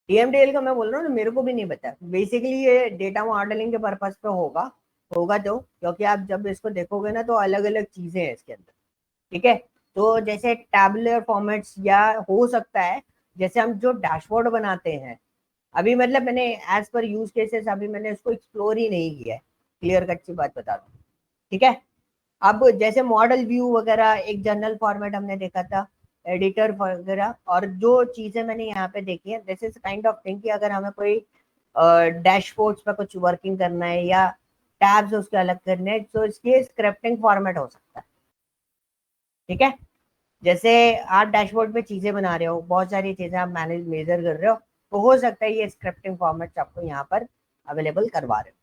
TMDL का मैं बोल रहा हूँ ना, मेरे को भी नहीं पता। बेसिकली ये डेटा मॉडलिंग के पर्पस पे होगा तो, क्योंकि आप जब इसको देखोगे ना तो अलग अलग चीजें हैं इसके अंदर। ठीक है, तो जैसे टैबुलर फॉर्मेट्स, या हो सकता है जैसे हम जो डैशबोर्ड बनाते हैं, अभी मतलब मैंने एज पर यूज केसेस अभी मैंने इसको एक्सप्लोर ही नहीं किया है, क्लियर कट सी बात बता दूं। ठीक है, अब जैसे मॉडल व्यू वगैरह, एक जनरल फॉर्मेट हमने देखा था, एडिटर वगैरह, और जो चीजें मैंने यहाँ पे देखी है, this is kind of thing कि अगर हमें कोई डैशबोर्ड्स पे कुछ वर्किंग करना है या टैब्स उसके अलग करने हैं, तो इसके स्क्रिप्टिंग फॉर्मेट हो सकता है। ठीक है, जैसे आप डैशबोर्ड पे चीजें बना रहे हो, बहुत सारी चीजें आप मैनेज मेजर कर रहे हो, तो हो सकता है ये स्क्रिप्टिंग फॉर्मेट आपको यहाँ पर अवेलेबल करवा रहे हो।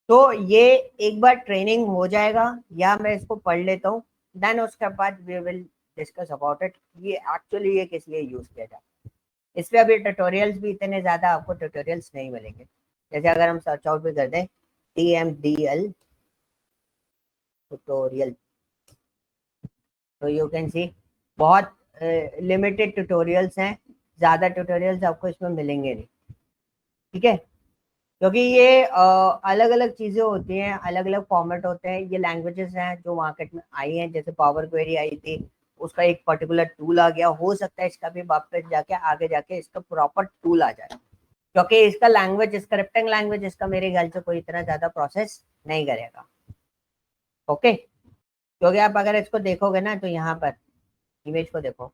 तो ये एक बार ट्रेनिंग हो जाएगा या मैं इसको पढ़ लेता हूँ, देन उसके बाद we will discuss about it, ये एक्चुअली ये किस लिए यूज किया जाता है। इस पे अभी ट्यूटोरियल्स भी इतने ज़्यादा आपको ट्यूटोरियल्स नहीं मिलेंगे। जैसे अगर हम सर्च आउट भी कर दें TMDL ट्यूटोरियल, तो यू कैन सी बहुत लिमिटेड ट्यूटोरियल्स हैं, ज़्यादा ट्यूटोरियल्स आपको इसमें मिलेंगे नहीं, ठीक है, क्योंकि ये अलग अलग चीज़ें होती हैं, अलग अलग फॉर्मेट होते हैं। ये लैंग्वेजेस हैं जो मार्केट में आई हैं, जैसे पावर क्वेरी आई थी, उसका एक पर्टिकुलर टूल आ गया, हो सकता है इसका भी वापस जाके आगे जाके इसका प्रॉपर टूल आ जाए, क्योंकि इसका लैंग्वेज, स्क्रिप्टिंग लैंग्वेज इसका मेरे ख्याल से कोई इतना ज़्यादा प्रोसेस नहीं करेगा। ओके, क्योंकि आप अगर इसको देखोगे ना, तो यहाँ पर इमेज को देखो,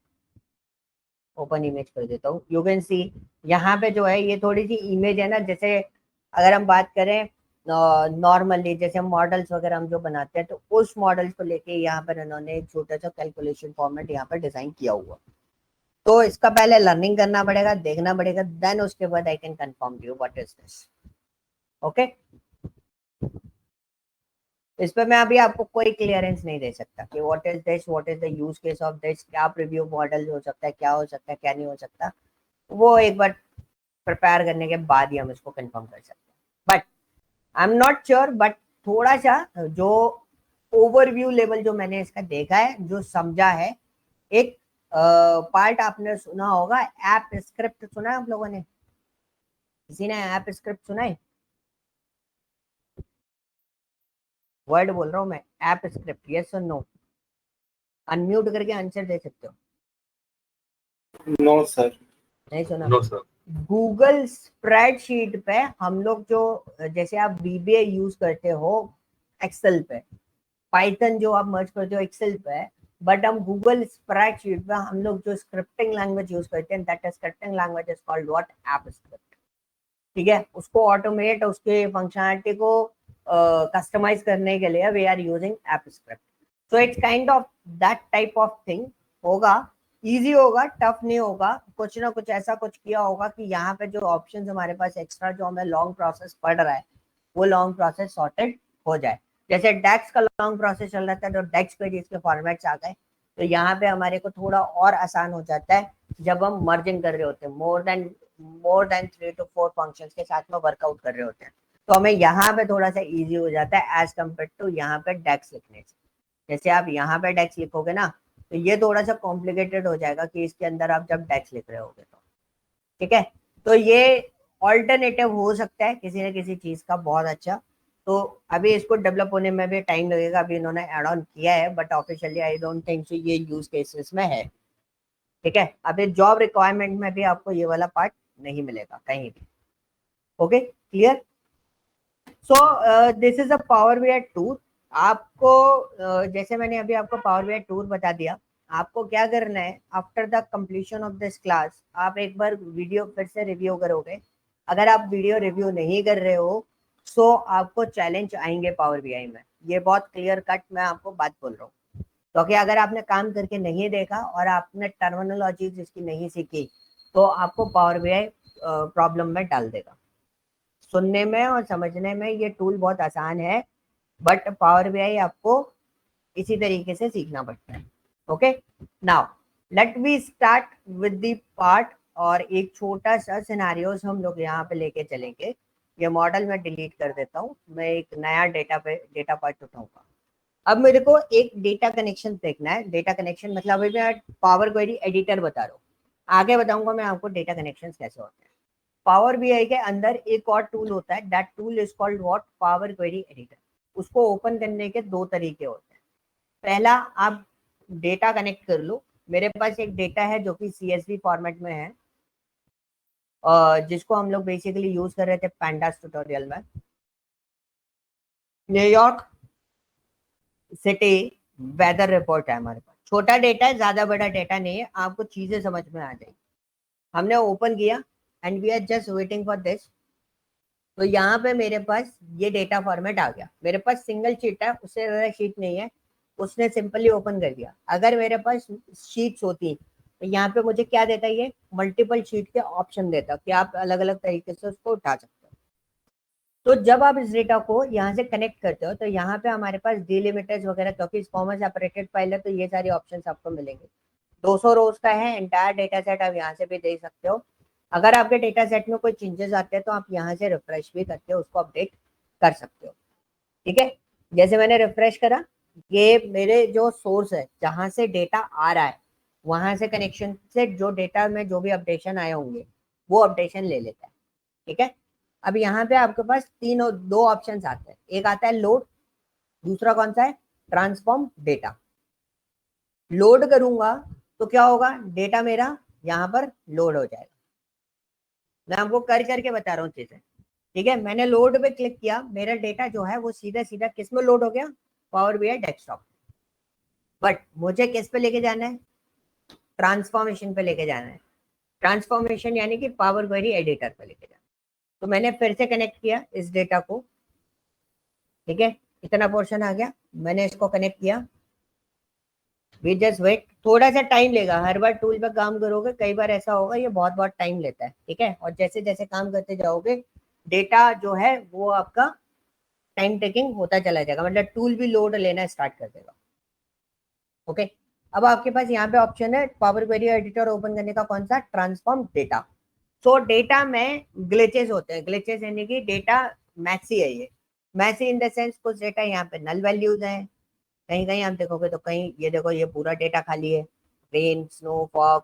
ओपन इमेज कर देता हूँ, यू कैन सी यहाँ पे जो है ये थोड़ी सी इमेज है ना, जैसे अगर हम बात करें नॉर्मली जैसे हम मॉडल्स वगैरह हम जो बनाते हैं, तो उस मॉडल्स को लेके यहाँ पर इन्होंने एक छोटा सा कैलकुलेशन फॉर्मेट यहाँ पर डिजाइन किया हुआ। तो इसका पहले लर्निंग करना पड़ेगा, देखना पड़ेगा, देन उसके बाद I can confirm you what is this. Okay, इस पर मैं अभी आपको कोई क्लियरेंस नहीं दे सकता कि what is this, what is the use case of this, क्या प्रीव्यू मॉडल हो सकता है, क्या हो सकता है, क्या नहीं हो सकता, वो एक बार प्रिपेयर करने के बाद ही हम इसको कंफर्म कर सकते हैं। But I am not sure, but थोड़ा सा जो ओवरव्यू लेवल जो मैंने इसका देखा है, जो समझा है, एक पार्ट आपने सुना होगा, ऐप स्क्रिप्ट सुना है आप लोगों ने? किसी ने ऐप स्क्रिप्ट सुना है? वर्ड बोल रहा हूँ मैं, app script, yes or no? Unmute करके आंसर दे सकते हो। No sir. नहीं सुना? No sir. गूगल स्प्रेडशीट पे हम लोग जो, जैसे आप VBA यूज करते हो एक्सेल पे, पाइथन जो आप मर्ज करते हो एक्सेल पे, बट हम गूगल स्प्रेडशीट पे हम लोग जो स्क्रिप्टिंग लैंग्वेज यूज करते हैं, that scripting language is called what? App script. ठीक है, उसको ऑटोमेट, उसके फंक्शनलिटी को कस्टमाइज करने के लिए we are using app script. So it's kind of that type of thing होगा, इजी होगा, टफ नहीं होगा, कुछ ना कुछ ऐसा कुछ किया होगा कि यहाँ पे जो ऑप्शंस हमारे पास एक्स्ट्रा जो हमें लॉन्ग प्रोसेस पड़ रहा है, वो लॉन्ग प्रोसेस सॉर्टेड हो जाए। जैसे डेक्स का लॉन्ग प्रोसेस चल रहा था, तो डेक्स क्वेरीज के फॉर्मेट्स आ गए, तो यहाँ पे हमारे को थोड़ा और आसान हो जाता है जब हम मर्जिंग कर रहे होते हैं, मोर देन 3 to 4 फंक्शंस के साथ में वर्कआउट कर रहे होते हैं, तो हमें यहाँ पे थोड़ा सा इजी हो जाता है एज कम्पेयर टू यहाँ पे डेक्स लिखने से। जैसे आप यहाँ पे डेक्स लिखोगे ना, तो ये थोड़ा सा कॉम्प्लिकेटेड हो जाएगा कि इसके अंदर आप जब डेक्स लिख रहे होगे तो, ठीक है, तो ये ऑल्टरनेटिव हो सकता है किसी न किसी चीज का बहुत अच्छा। तो अभी इसको डेवलप होने में भी टाइम लगेगा, अभी इन्होंने ऐड ऑन किया है, but officially I don't think so ये यूज केसेस में है। ठीक है, अभी जॉब रिक्वायरमेंट में भी आपको ये वाला पार्ट नहीं मिलेगा कहीं भी। Okay, clear? So this is a power BI tool. आपको जैसे मैंने अभी आपको पावर BI टूल बता दिया, आपको क्या करना है, after the completion of this class आप एक बार वीडियो फिर से रिव्यू करोगे। अगर आप वीडियो रिव्यू नहीं कर रहे हो, सो आपको चैलेंज आएंगे पावर BI में, ये बहुत क्लियर कट मैं आपको बात बोल रहा हूँ, क्योंकि अगर आपने काम करके नहीं देखा और आपने टर्मिनोलॉजीज इसकी नहीं सीखी, तो आपको पावर BI प्रॉब्लम में डाल देगा। सुनने में और समझने में ये टूल बहुत आसान है, बट पावर BI आपको इसी तरीके से सीखना पड़ता है। Okay, now let we start with the part, और एक छोटा सा सिनेरियोस हम लोग यहाँ पे लेके चलेंगे। ये मॉडल मैं डिलीट कर देता हूँ, मैं एक नया डेटा पार्ट उठाऊंगा। अब मेरे को एक डेटा कनेक्शन देखना है। डेटा कनेक्शन मतलब अभी मैं पावर क्वेरी एडिटर बता रहा हूँ, आगे बताऊंगा मैं आपको डेटा कनेक्शन कैसे होते हैं। पावर BI के अंदर एक और टूल होता है, that tool is called what? Power query editor. उसको ओपन करने के दो तरीके होते हैं। पहला, आप डेटा कनेक्ट कर लो। मेरे पास एक डेटा है जो कि CSV फॉर्मेट में है, जिसको हम लोग बेसिकली यूज कर रहे थे पैंडास ट्यूटोरियल में। न्यूयॉर्क सिटी वेदर रिपोर्ट है हमारे पास, छोटा डेटा है, ज्यादा बड़ा डेटा नहीं है, आपको चीजें समझ में आ जाएगी। हमने ओपन किया and we are just waiting for this. तो यहाँ पे मेरे पास ये डेटा फॉर्मेट आ गया, मेरे पास सिंगल शीट है, उससे ज्यादा शीट नहीं है, उसने सिंपली ओपन कर दिया। अगर मेरे पास शीट्स होती तो यहाँ पे मुझे क्या देता, ये मल्टीपल शीट के ऑप्शन देता कि आप अलग अलग तरीके से उसको उठा सकते हो। तो जब आप इस डेटा को यहाँ से कनेक्ट करते हो तो यहाँ पे हमारे पास डिलिमिटर्स वगैरह, क्योंकि कॉमा सेपरेटेड फाइल है तो ये सारे ऑप्शंस आपको मिलेंगे। 200 रोज का है एंटायर डेटा सेट, आप यहाँ से भी देख सकते हो। अगर आपके डेटा सेट में कोई चेंजेस आते हैं तो आप यहाँ से रिफ्रेश भी करके उसको अपडेट कर सकते हो। ठीक है, जैसे मैंने रिफ्रेश करा, ये मेरे जो सोर्स है जहां से डेटा आ रहा है वहां से कनेक्शन से जो डेटा में जो भी अपडेशन आए होंगे वो अपडेशन ले लेता है। ठीक है, अब यहाँ पे आपके पास दो ऑप्शन आते हैं, एक आता है लोड, दूसरा कौन सा है, ट्रांसफॉर्म डेटा। लोड करूंगा तो क्या होगा, डेटा मेरा यहाँ पर लोड हो जाएगा। मैं आपको कर करके बता रहा हूँ चीजें। ठीक है, मैंने लोड पे क्लिक किया, मेरा डेटा जो है वो सीधा सीधा किस में लोड हो गया, पावर बीआई डेस्कटॉप। बट मुझे किस पे लेके जाना है, ट्रांसफॉर्मेशन पे लेके जाना है। ट्रांसफॉर्मेशन यानी कि पावर क्वेरी एडिटर पे लेके जाना। तो मैंने फिर से कनेक्ट किया इस डेटा को। ठीक है, इतना पोर्शन आ गया, मैंने इसको कनेक्ट किया। वी जस्ट वेट, थोड़ा सा टाइम लेगा, हर बार टूल पे काम करोगे कई बार ऐसा होगा ये बहुत बहुत टाइम लेता है। ठीक है, और जैसे जैसे काम करते जाओगे डेटा जो है वो आपका टाइम टेकिंग होता चला जाएगा, मतलब टूल भी लोड लेना स्टार्ट कर देगा। ओके, अब आपके पास यहाँ पे ऑप्शन है पावर क्वेरी एडिटर ओपन करने का, कौन सा, ट्रांसफॉर्म डेटा। सो डेटा में ग्लिचेस होते हैं, ग्लिचेस यानी कि डेटा मैसी है, ये मैसी इन द सेंस कुछ डेटा यहाँ पे नल वैल्यूज हैं, कहीं कहीं आप देखोगे तो कहीं ये देखो ये पूरा डेटा खाली है, रेन स्नो फॉग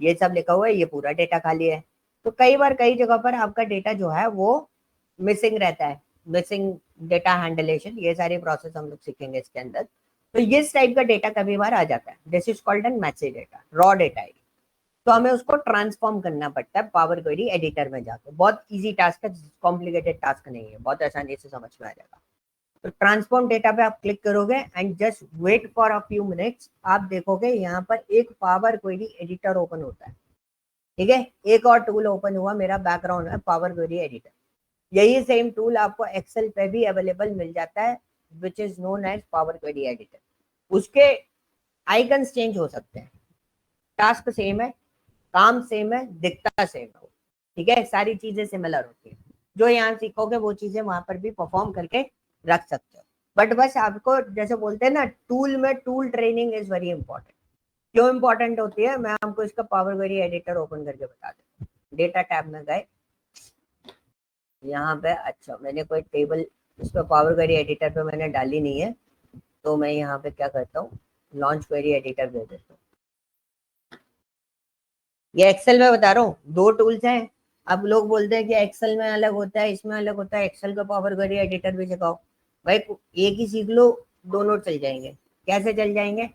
ये सब लिखा हुआ है, ये पूरा डेटा खाली है। तो कई बार कई जगह पर आपका डेटा जो है वो मिसिंग रहता है, मिसिंग डेटा हैंडलेशन, ये सारी प्रोसेस हम लोग सीखेंगे इसके अंदर। तो इस टाइप का डेटा कभी बार आ जाता है, this is called an messy data, raw data है। तो हमें उसको ट्रांसफॉर्म करना पड़ता है पावर क्वेरी एडिटर में जाकर। बहुत इजी टास्क है, कॉम्प्लिकेटेड टास्क नहीं है, बहुत आसानी से समझ में आ जाएगा। तो ट्रांसफॉर्म डेटा पे आप क्लिक करोगे and just wait for a few minutes, आप देखोगे यहाँ पर एक पावर क्वेरी एडिटर ओपन होता है। ठीक है, एक और टूल ओपन हुआ मेरा बैकग्राउंड में, पावर क्वेरी एडिटर। यही सेम टूल आपको एक्सेल पे भी अवेलेबल मिल जाता है, which is known as power query editor. उसके आइकन्स चेंज हो सकते हैं, टास्क सेम है, काम सेम है, दिखता सेम है। ठीक है, सारी चीजें सिमिलर होती है, जो यहाँ सीखोगे वो चीजें वहां पर भी परफॉर्म करके रख सकते हो। बट बस आपको जैसे बोलते हैं ना, टूल में tool training is very important. क्यों इंपॉर्टेंट होती है, मैं आपको इसका पावर क्वेरी एडिटर ओपन करके बता देता हूँ। डेटा टैब में गए, यहाँ पे अच्छा मैंने कोई टेबल इस पर पावर क्वेरी एडिटर पे मैंने डाली नहीं है, तो मैं यहाँ पे क्या करता हूँ, लॉन्च क्वेरी एडिटर दे देता हूँ। ये एक्सेल में बता रहा हूँ, दो टूल्स हैं। अब लोग बोलते हैं कि एक्सेल में अलग होता है, इसमें अलग होता है, एक्सेल का पावर क्वेरी एडिटर भी सिखाओ। भाई एक ही सीख लो, दोनों चल जाएंगे। कैसे चल जाएंगे,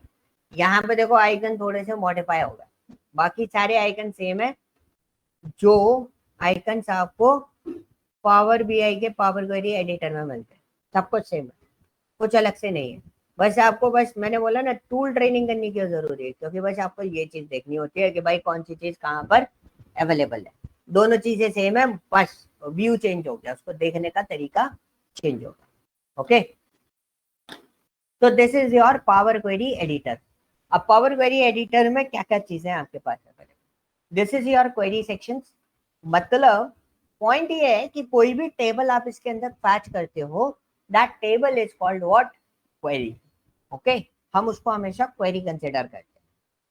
यहाँ पे देखो आइकन थोड़े से मॉडिफाई हो गए, बाकी सारे आइकन सेम है। जो आइकन आपको पावर बीआई के पावर क्वेरी एडिटर में मिलते हैं सब कुछ सेम है, कुछ अलग से नहीं है। बस आपको, बस मैंने बोला ना टूल ट्रेनिंग करनी क्यों जरूरी है, क्योंकि बस आपको ये चीज देखनी होती है कि भाई कौन सी चीज कहाँ पर अवेलेबल है। दोनों चीजें सेम है, बस व्यू चेंज हो गया, उसको देखने का तरीका चेंज होगा। ओके, तो this is your power query editor. अब पावर क्वेरी एडिटर में क्या क्या चीजें आपके पास available, this is your query section. मतलब पॉइंट ये है कि कोई भी टेबल आप इसके अंदर फैच करते हो, that table is called what, query. Okay, हम उसको हमेशा क्वेरी कंसिडर करते हैं।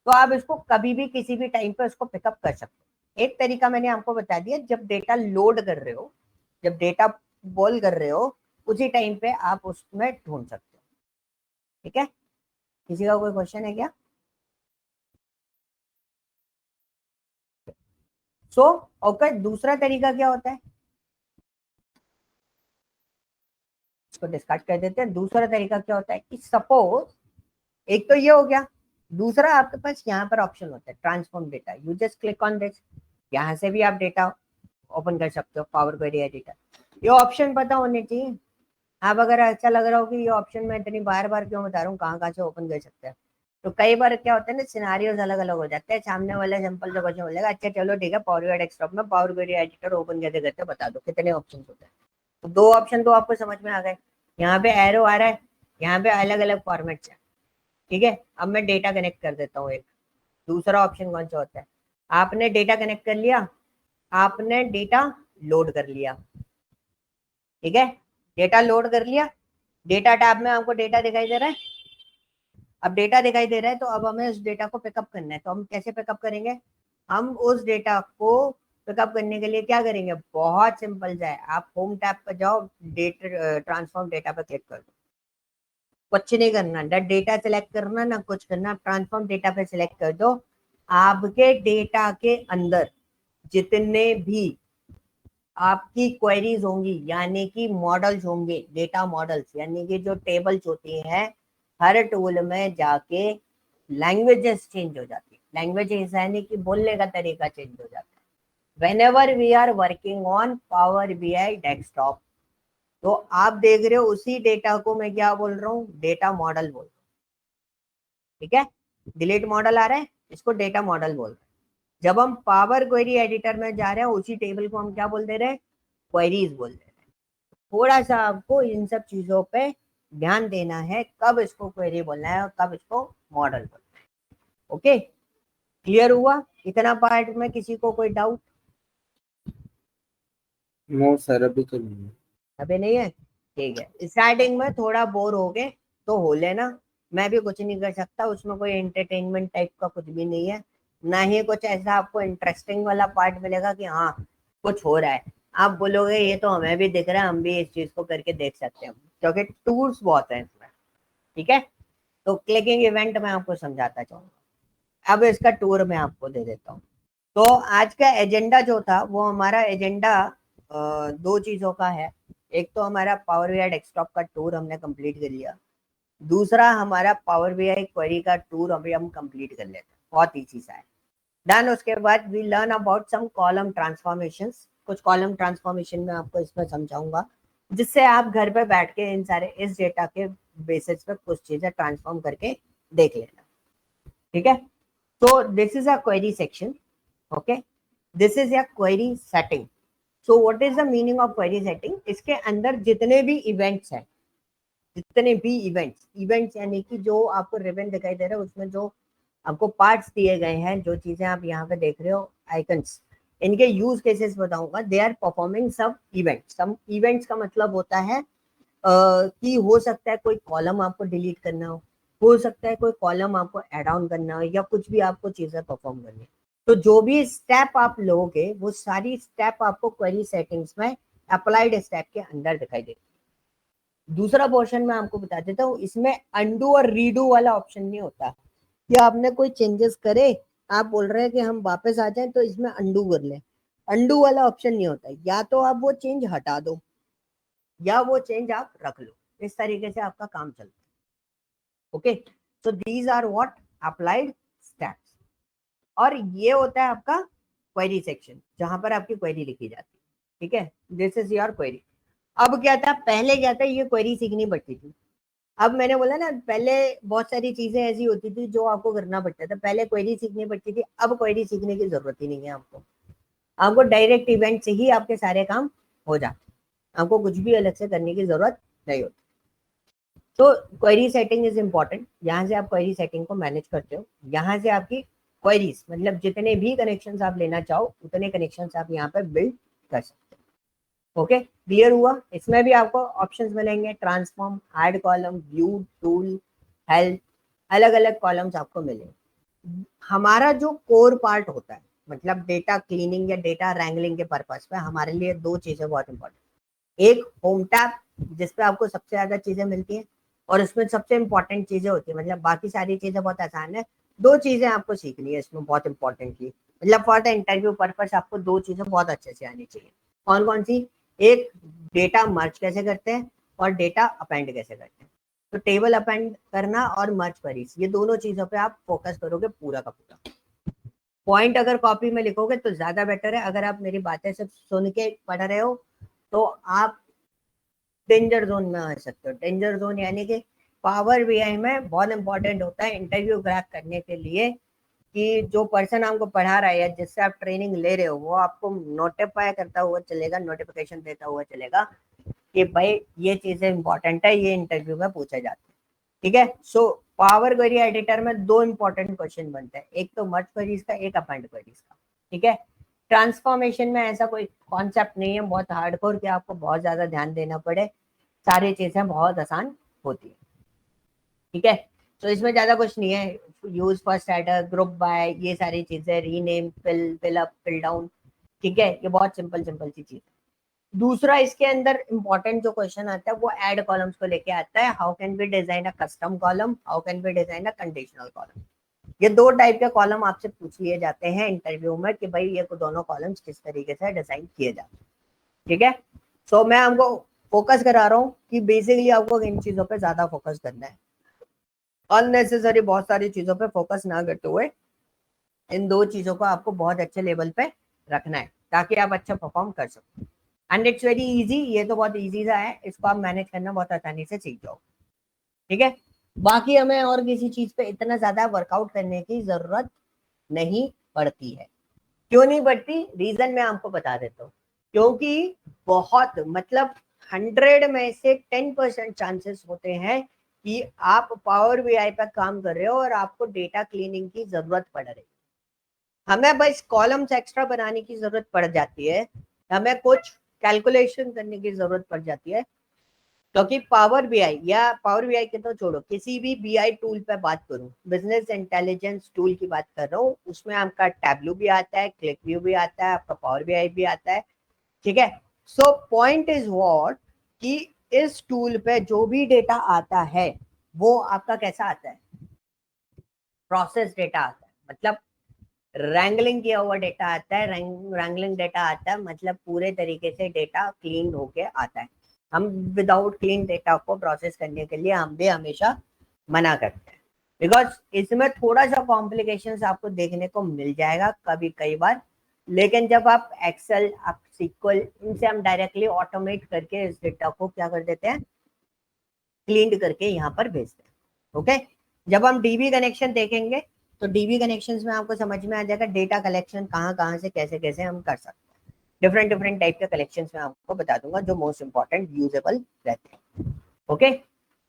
तो आप इसको कभी भी किसी भी टाइम पे उसको पिकअप कर सकते हो। एक तरीका मैंने आपको बता दिया, जब डेटा लोड कर रहे हो, जब डेटा बॉल कर रहे हो, उसी टाइम पे आप उसमें ढूंढ सकते हो। ठीक है, किसी का कोई क्वेश्चन है क्या? सो ओके, दूसरा तरीका क्या होता है, इसको डिस्कस कर देते हैं। दूसरा तरीका क्या होता है कि सपोज, एक तो ये हो गया, दूसरा आपके पास यहाँ पर ऑप्शन होता है transform data. You just click on this, यहाँ से भी आप डेटा ओपन कर सकते हो पावर क्वेरी एडिटर। ये ऑप्शन पता होने चाहिए। आप अगर अच्छा लग रहा हो कि ये ऑप्शन मैं इतनी बार बार क्यों बता रहा हूँ, कहाँ कहाँ से ओपन कर सकते हैं, तो कई बार क्या होता है ना, सिनारियोज अलग अलग हो जाते हैं। सामने वाला सिंपल से क्वेश्चन बोलेगा, अच्छा चलो ठीक है, पावर बीआई डेस्कटॉप में पावर क्वेरी एडिटर ओपन कैसे करते हैं बता दो, कितने ऑप्शन होते हैं। तो दो ऑप्शन तो आपको समझ में आ गए, यहाँ पे एरो आ रहा है, यहाँ पे अलग अलग फॉर्मेट है। ठीक है, अब मैं डेटा कनेक्ट कर देता हूँ। एक दूसरा ऑप्शन कौन सा होता है, आपने डेटा कनेक्ट कर लिया, आपने डेटा लोड कर लिया। ठीक है, डेटा लोड कर लिया, डेटा टैब में आपको डेटा दिखाई दे रहा है। अब डेटा दिखाई दे रहा है तो अब हमें उस डेटा को पिकअप करना है। तो हम कैसे पिकअप करेंगे? हम उस डेटा को पिकअप करने के लिए क्या करेंगे? बहुत सिंपल है, आप होम टैब पर जाओ, डेटा ट्रांसफॉर्म डेटा पर क्लिक कर दो, कुछ नहीं करना, ना डेटा सिलेक्ट करना ना कुछ करना, ट्रांसफॉर्म डेटा पे सिलेक्ट कर दो। आपके डेटा के अंदर जितने भी आपकी क्वेरीज होंगी, यानी कि मॉडल्स होंगे, डेटा मॉडल्स यानी कि जो टेबल्स होती हैं, हर टूल में जाके लैंग्वेजेस चेंज हो जाती है। लैंग्वेजेस यानी कि बोलने का तरीका चेंज हो जाता है। Whenever we are working on power BI desktop, तो आप देख रहे हो उसी डेटा को मैं क्या बोल रहा हूँ? डेटा मॉडल बोल रहा हूँ। ठीक है, डिलीट मॉडल आ रहा है, इसको डेटा मॉडल बोल रहे हैं। जब हम पावर क्वेरी एडिटर में जा रहे हैं, उसी टेबल को हम क्या बोल दे रहे हैं? क्वेरीज बोल दे रहे हैं। थोड़ा सा आपको इन सब चीजों पे ध्यान देना है, कब इसको क्वेरी बोलना है और कब इसको मॉडल बोलना है। ओके, क्लियर हुआ इतना पार्ट में? किसी को कोई डाउट? नो सर, अभी तो नहीं है। अभी नहीं है, ठीक है। स्टार्टिंग में थोड़ा बोर हो गए तो हो लेना, मैं भी कुछ नहीं कर सकता, उसमें कोई एंटरटेनमेंट टाइप का कुछ भी नहीं है, ना ही कुछ ऐसा आपको इंटरेस्टिंग वाला पार्ट मिलेगा कि हाँ कुछ हो रहा है, आप बोलोगे ये तो हमें भी दिख रहा है, हम भी इस चीज को करके देख सकते हैं, क्योंकि टूल्स बहुत है इसमें। ठीक है, तो क्लिकिंग इवेंट में आपको समझाता चाहूंगा। अब इसका टूर मैं आपको दे देता हूँ। तो आज का एजेंडा जो था, वो हमारा एजेंडा दो चीजों का है। एक तो हमारा पावर बीआई डेस्कटॉप का टूर हमने कंप्लीट कर लिया, दूसरा हमारा पावर बीआई क्वेरी का टूर अभी हम कंप्लीट कर लेते हैं, बहुत इजी सा है। डन। उसके बाद we learn about some column transformations, कुछ कॉलम ट्रांसफॉर्मेशन में आपको इसमें समझाऊंगा, जिससे आप घर पे बैठ के इन सारे इस डेटा के बेसिस पे कुछ चीजें ट्रांसफॉर्म करके देख लेना। ठीक है, तो this is a query section. Okay, this is a query setting. So what is the meaning of query setting? इसके अंदर जितने भी इवेंट्स हैं, जितने भी इवेंट्स यानी कि जो आपको रिबन दिखाई दे रहा है, उसमें जो आपको पार्ट्स दिए गए हैं, जो चीजें आप यहाँ पे देख रहे हो, आइकन्स, इनके यूज केसेस बताऊंगा। They are performing some events का मतलब होता है कि हो सकता है कोई कॉलम आपको डिलीट करना हो सकता है कोई कॉलम आपको ऐड ऑन करना हो, या कुछ भी आपको चीजें परफॉर्म करनी है। तो जो भी स्टेप आप लोगे, वो सारी स्टेप आपको क्वेरी सेटिंग्स में अप्लाइड स्टेप के अंदर दिखाई देती है। दूसरा पोर्शन में आपको बता देता हूँ, इसमें अंडू और रीडू वाला ऑप्शन नहीं होता कि आपने कोई चेंजेस करे, आप बोल रहे हैं कि हम वापस आ जाएं तो इसमें अंडू कर लें, अंडू वाला ऑप्शन नहीं होता। या तो आप वो चेंज हटा दो या वो चेंज आप रख लो, इस तरीके से आपका काम चलता है। Okay, so these are what applied steps. और ये होता है आपका क्वेरी सेक्शन, जहां पर आपकी क्वेरी लिखी जाती है। ठीक है, दिस इज योर क्वेरी। अब क्या था, पहले क्या था, ये क्वेरी सीखनी पड़ती थी। अब मैंने बोला ना, पहले बहुत सारी चीजें ऐसी होती थी जो आपको करना पड़ता था, पहले क्वेरी सीखनी पड़ती थी, अब क्वेरी सीखने की जरूरत ही नहीं है आपको। आपको डायरेक्ट इवेंट से ही आपके सारे काम हो जाते हैं, आपको कुछ भी अलग से करने की जरूरत नहीं होती। तो क्वेरी सेटिंग इज इम्पोर्टेंट, यहाँ से आप क्वेरी सेटिंग को मैनेज करते हो, यहाँ से आपकी क्वेरीज मतलब जितने भी कनेक्शंस आप लेना चाहो उतने कनेक्शंस आप यहाँ पे बिल्ड कर सकते हो। ओके, क्लियर हुआ? इसमें भी आपको ऑप्शंस मिलेंगे, transform, add column, view, tool, help, अलग अलग कॉलम्स आपको मिलेंगे। हमारा जो कोर पार्ट होता है, मतलब डेटा क्लीनिंग या डेटा रैंगलिंग के पर्पस पे हमारे लिए दो चीजें बहुत इंपॉर्टेंट। एक होम टैब, जिसपे आपको सबसे ज्यादा चीजें मिलती हैं और इसमें सबसे इंपॉर्टेंट चीजें होती है, मतलब बाकी सारी चीजें बहुत आसान है, दो चीजें आपको सीखनी है इसमें बहुत इंपॉर्टेंटली, मतलब फॉर द इंटरव्यू पर्पस आपको दो चीजें बहुत अच्छे से आनी चाहिए। कौन कौन सी? एक, डेटा मर्ज कैसे करते हैं और डेटा अपेंड कैसे करते हैं। तो टेबल अपेंड करना और मर्ज क्वेरीज, ये दोनों चीजों पे आप फोकस करोगे पूरा का पूरा। पॉइंट अगर कॉपी में लिखोगे तो ज्यादा बेटर है, अगर आप मेरी बातें सिर्फ सुन के पढ़ रहे हो तो आप डेंजर जोन में आ सकते हो। डेंजर जोन यानी कि पावर बीआई में बहुत इंपॉर्टेंट होता है इंटरव्यू क्रैक करने के लिए, कि जो पर्सन आपको पढ़ा रहा है या जिससे आप ट्रेनिंग ले रहे हो, वो आपको नोटिफाई करता हुआ चलेगा, नोटिफिकेशन देता हुआ चलेगा कि भाई ये चीजें इंपॉर्टेंट है, ये इंटरव्यू में पूछे जाते हैं। ठीक है, सो पावर क्वेरी एडिटर में दो इंपॉर्टेंट क्वेश्चन बनते हैं, एक तो मर्ज क्वेरीज का, एक अपेंड क्वेरीज का। ठीक है, ट्रांसफॉर्मेशन में ऐसा कोई कॉन्सेप्ट नहीं है बहुत हार्डकोर कि आपको बहुत ज्यादा ध्यान देना पड़े, सारी चीजें बहुत आसान होती है, ठीक है। तो इसमें ज्यादा कुछ नहीं है, use first header, group by, ये सारी चीजें, rename, fill up, fill down, ठीक है, ये बहुत सिंपल सिंपल सी चीज है। दूसरा इसके अंदर इंपॉर्टेंट जो क्वेश्चन आता है वो ऐड कॉलम्स को लेके आता है। How can we design a custom column, how can we design a conditional column. ये दो टाइप के कॉलम आपसे पूछ लिए जाते हैं इंटरव्यू में कि भाई ये दोनों कॉलम्स किस तरीके से डिजाइन किए जाते हैं, ठीक है। सो मैं आपको फोकस करा रहा हूँ कि बेसिकली आपको इन चीजों पे ज्यादा फोकस करना है, अननेसेसरी बहुत सारी चीजों पे फोकस ना करते हुए इन दो चीजों को आपको बहुत अच्छे लेवल पे रखना है ताकि आप अच्छा परफॉर्म कर सको। एंड इट्स वेरी इजी, ये तो बहुत इजी सा है, इसको आप मैनेज करना बहुत आसानी से सीख जाओ, ठीक है। बाकी हमें और किसी चीज पे इतना ज्यादा वर्कआउट करने की जरूरत नहीं पड़ती है। क्यों नहीं पड़ती, रीजन मैं आपको बता देता हूँ। क्योंकि बहुत मतलब 100 में से 10% चांसेस होते हैं कि आप पावर बीआई पर काम कर रहे हो और आपको डेटा क्लीनिंग की जरूरत पड़ रही है। हमें बस कॉलम्स एक्स्ट्रा बनाने की जरूरत पड़ जाती है, हमें कुछ कैलकुलेशन करने की जरूरत पड़ जाती है, क्योंकि पावर बीआई या पावर बीआई के तो छोड़ो, किसी भी बीआई टूल पे बात करूं, बिजनेस इंटेलिजेंस टूल की बात कर रहा हूँ, उसमें आपका टैबलू भी आता है, क्लिक व्यू भी आता है, आपका पावर बीआई भी आता है, ठीक है। सो पॉइंट इज व्हाट कि इस टूल पे जो भी डेटा आता है वो आपका कैसा आता है, प्रोसेस डेटा आता है, मतलब रैंगलिंग किया हुआ डेटा आता है, रैंगलिंग डेटा आता है मतलब पूरे तरीके से डेटा क्लीन होके आता है। हम विदाउट क्लीन डेटा को प्रोसेस करने के लिए हम भी हमेशा मना करते हैं, बिकॉज इसमें थोड़ा सा कॉम्प्लिकेशंस आपको देखने को मिल जाएगा कभी कई बार, लेकिन जब आप एक्सेल, आप सीक्वल, इनसे हम डायरेक्टली ऑटोमेट करके इस डेटा को क्या कर देते हैं, क्लीन करके यहाँ पर भेजते हैं, ओके। जब हम डीबी कनेक्शन देखेंगे तो डीबी कनेक्शंस में आपको समझ में आ जाएगा डेटा कलेक्शन कहाँ कहाँ से कैसे कैसे हम कर सकते हैं। डिफरेंट डिफरेंट टाइप के कलेक्शंस में आपको बता दूंगा जो मोस्ट इंपॉर्टेंट यूजेबल रहते हैं, ओके।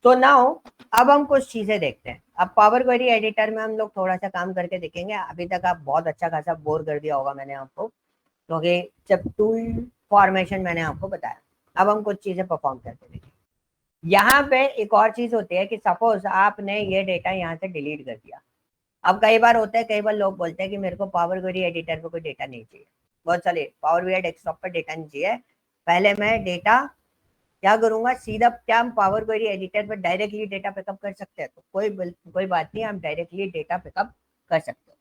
तो नाउ अब हम कुछ चीजें देखते हैं। अब पावर क्वेरी एडिटर में हम लोग थोड़ा सा काम करके देखेंगे। अभी तक आप बहुत अच्छा खासा बोर कर दिया होगा मैंने आपको, क्योंकि जब टूल फॉर्मेशन मैंने आपको बताया, अब हम कुछ चीजें परफॉर्म करके देखेंगे। यहाँ पे एक और चीज होती है कि सपोज आपने ये डेटा यहाँ से डिलीट कर दिया। अब कई बार होता है, कई बार लोग बोलते हैं कि मेरे को पावर क्वेरी एडिटर पे कोई डेटा नहीं चाहिए, बहुत चले पावर बीआई डेस्कटॉप पर डेटा नहीं चाहिए, पहले मैं डेटा क्या करूंगा, सीधा क्या हम पावर क्वेरी एडिटर पर डायरेक्टली डेटा पिकअप कर सकते हैं, तो कोई बात नहीं, हम डायरेक्टली डेटा पिकअप कर सकते हो।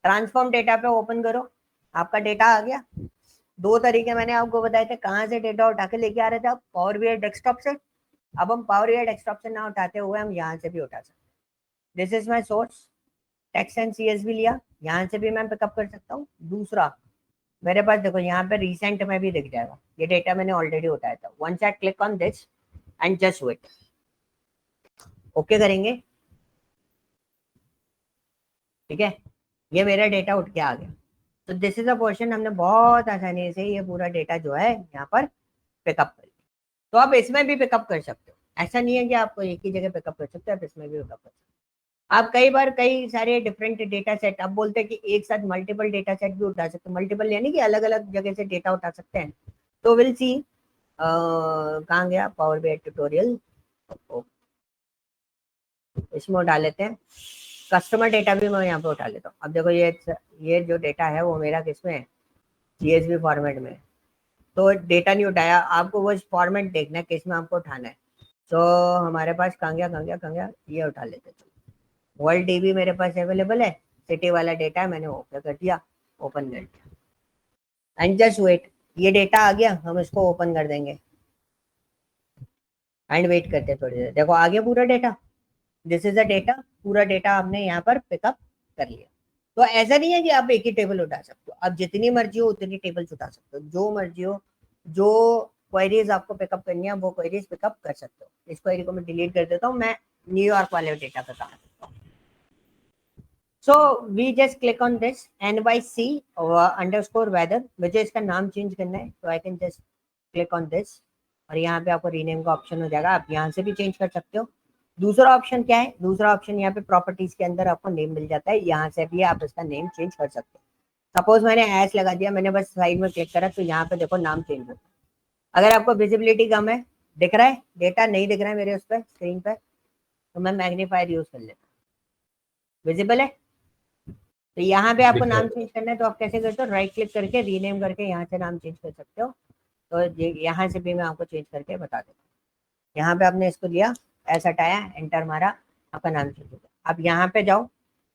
ट्रांसफॉर्म डेटा पे ओपन करो, आपका डेटा आ गया। दो तरीके मैंने आपको बताए थे कहाँ से डेटा उठा के लेके आ रहे थे आप, पावर बीआई डेस्कटॉप से। अब हम पावर बीआई डेस्कटॉप से ना उठाते हुए हम यहाँ से भी उठा सकते हैं। This is my source, text and CSV लिया, यहाँ से भी मैं पिकअप कर सकता हूँ। दूसरा मेरे पास देखो यहाँ पे रिसेंट में भी दिख जाएगा, ये डेटा मैंने ऑलरेडी उठाया था। Once I click on this and just wait, okay करेंगे, ठीक है, ये मेरा डेटा उठ के आ गया। तो दिस इज अ पोर्शन, हमने बहुत आसानी से ये पूरा डेटा जो है यहाँ पर पिकअप कर लिया। तो आप इसमें भी पिकअप कर सकते हो, ऐसा नहीं है कि आपको एक ही जगह पिकअप कर सकते हो, आप इसमें भी पिकअप कर सकते हो। आप कई बार कई सारे डिफरेंट डेटा सेट, आप बोलते हैं कि एक साथ मल्टीपल डेटा सेट भी उठा सकते हैं, मल्टीपल यानी कि अलग अलग जगह से डेटा उठा सकते हैं। तो विल सी, कहाँ गया पावर बीआई ट्यूटोरियल, इसमें उठा लेते हैं। कस्टमर डेटा भी मैं यहाँ पे उठा लेता हूँ। अब देखो ये जो डेटा है वो मेरा किसमें है, CSV फॉर्मेट में। तो डेटा नहीं उठाया, आपको वो फॉर्मेट देखना है किस में आपको उठाना है। तो हमारे पास कहाँ गया, ये उठा लेते हैं। वर्ल्ड डीबी मेरे पास अवेलेबल है, सिटी वाला डेटा है, मैंने ओके कर दिया, ओपन कर दिया एंड जस्ट वेट, ये डेटा आ गया, हम इसको ओपन कर देंगे एंड वेट करते हैं थोड़ी देर। देखो आ गया पूरा data, this is a data, पूरा डेटा आपने यहाँ पर पिकअप कर लिया। तो ऐसा नहीं है कि आप एक ही टेबल उठा सकते हो, आप जितनी मर्जी हो उतनी टेबल्स उठा सकते हो, जो मर्जी हो, जो क्वेरीज आपको पिकअप करनी है वो क्वेरीज पिकअप कर सकते हो। इस क्वेरी को मैं डिलीट कर देता हूँ, मैं न्यूयॉर्क वाले डेटा पे काम करता हूँ। So we just click on this NYC underscore weather, मुझे इसका नाम चेंज करना है, तो I can just click on this और यहाँ पे आपको रीनेम का ऑप्शन हो जाएगा, आप यहाँ से भी चेंज कर सकते हो। दूसरा ऑप्शन क्या है, दूसरा ऑप्शन यहाँ पे प्रॉपर्टीज के अंदर आपको नेम मिल जाता है, यहाँ से भी आप इसका नेम चेंज कर सकते हो। सपोज मैंने एस लगा दिया, मैंने बस साइड में क्लिक करा तो यहाँ पे देखो नाम चेंज हो। अगर आपको विजिबिलिटी कम है, दिख रहा है डेटा नहीं दिख रहा है मेरे उस पर स्क्रीन पर, तो मैं मैग्नीफायर यूज कर लेता हूँ। विजिबल है? तो यहाँ पे आपको नाम चेंज करना है तो आप कैसे करते हो, राइट क्लिक करके रीनेम करके यहाँ से नाम चेंज कर सकते हो। तो यहाँ से भी मैं आपको चेंज करके बता देता हूँ। यहाँ पे आपने इसको लिया, ऐसा हटाया, एंटर मारा, आपका नाम चेंज हो गया। अब यहाँ पे जाओ,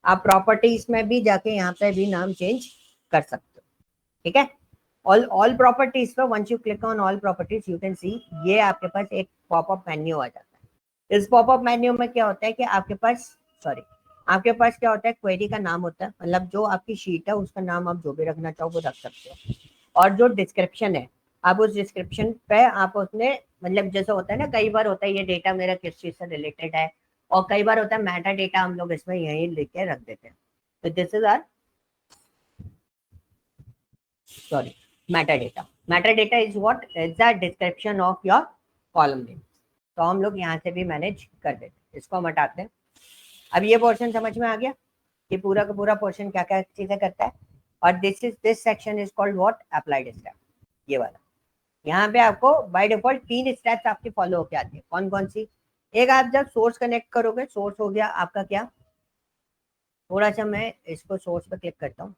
आप प्रॉपर्टीज में भी जाके यहाँ पे भी नाम चेंज कर सकते हो। ठीक है, ऑल प्रॉपर्टीज पे once you click on all properties you can see ये आपके पास एक पॉपअप मेन्यू आ जाता है। इस पॉपअप मेन्यू में क्या होता है कि आपके पास क्या होता है, क्वेरी का नाम होता है, मतलब जो आपकी शीट है उसका नाम आप जो भी रखना चाहो वो रख सकते हो। और जो डिस्क्रिप्शन है, आप उस डिस्क्रिप्शन पे आप उसने मतलब जैसे होता है ना, कई बार होता है ये डेटा मेरा किस चीज से रिलेटेड है, और कई बार होता है मेटा डेटा हम लोग इसमें यही लिख के रख देते हैं। तो this is our metadata is what is the description of your column name। तो हम लोग यहाँ से भी मैनेज कर देते हैं। इसको हम हटाते हैं। अब ये पोर्शन समझ में आ गया, ये पूरा का पूरा पोर्शन क्या क्या चीजें करता है। और this section is called what, applied step, ये वाला। यहाँ पे आपको बाय डिफॉल्ट 3 स्टेप्स आपकी फॉलो होके आती है। कौन कौन सी? एक, आप जब सोर्स कनेक्ट करोगे, सोर्स हो गया आपका क्या, थोड़ा सा मैं इसको सोर्स पे क्लिक करता हूँ।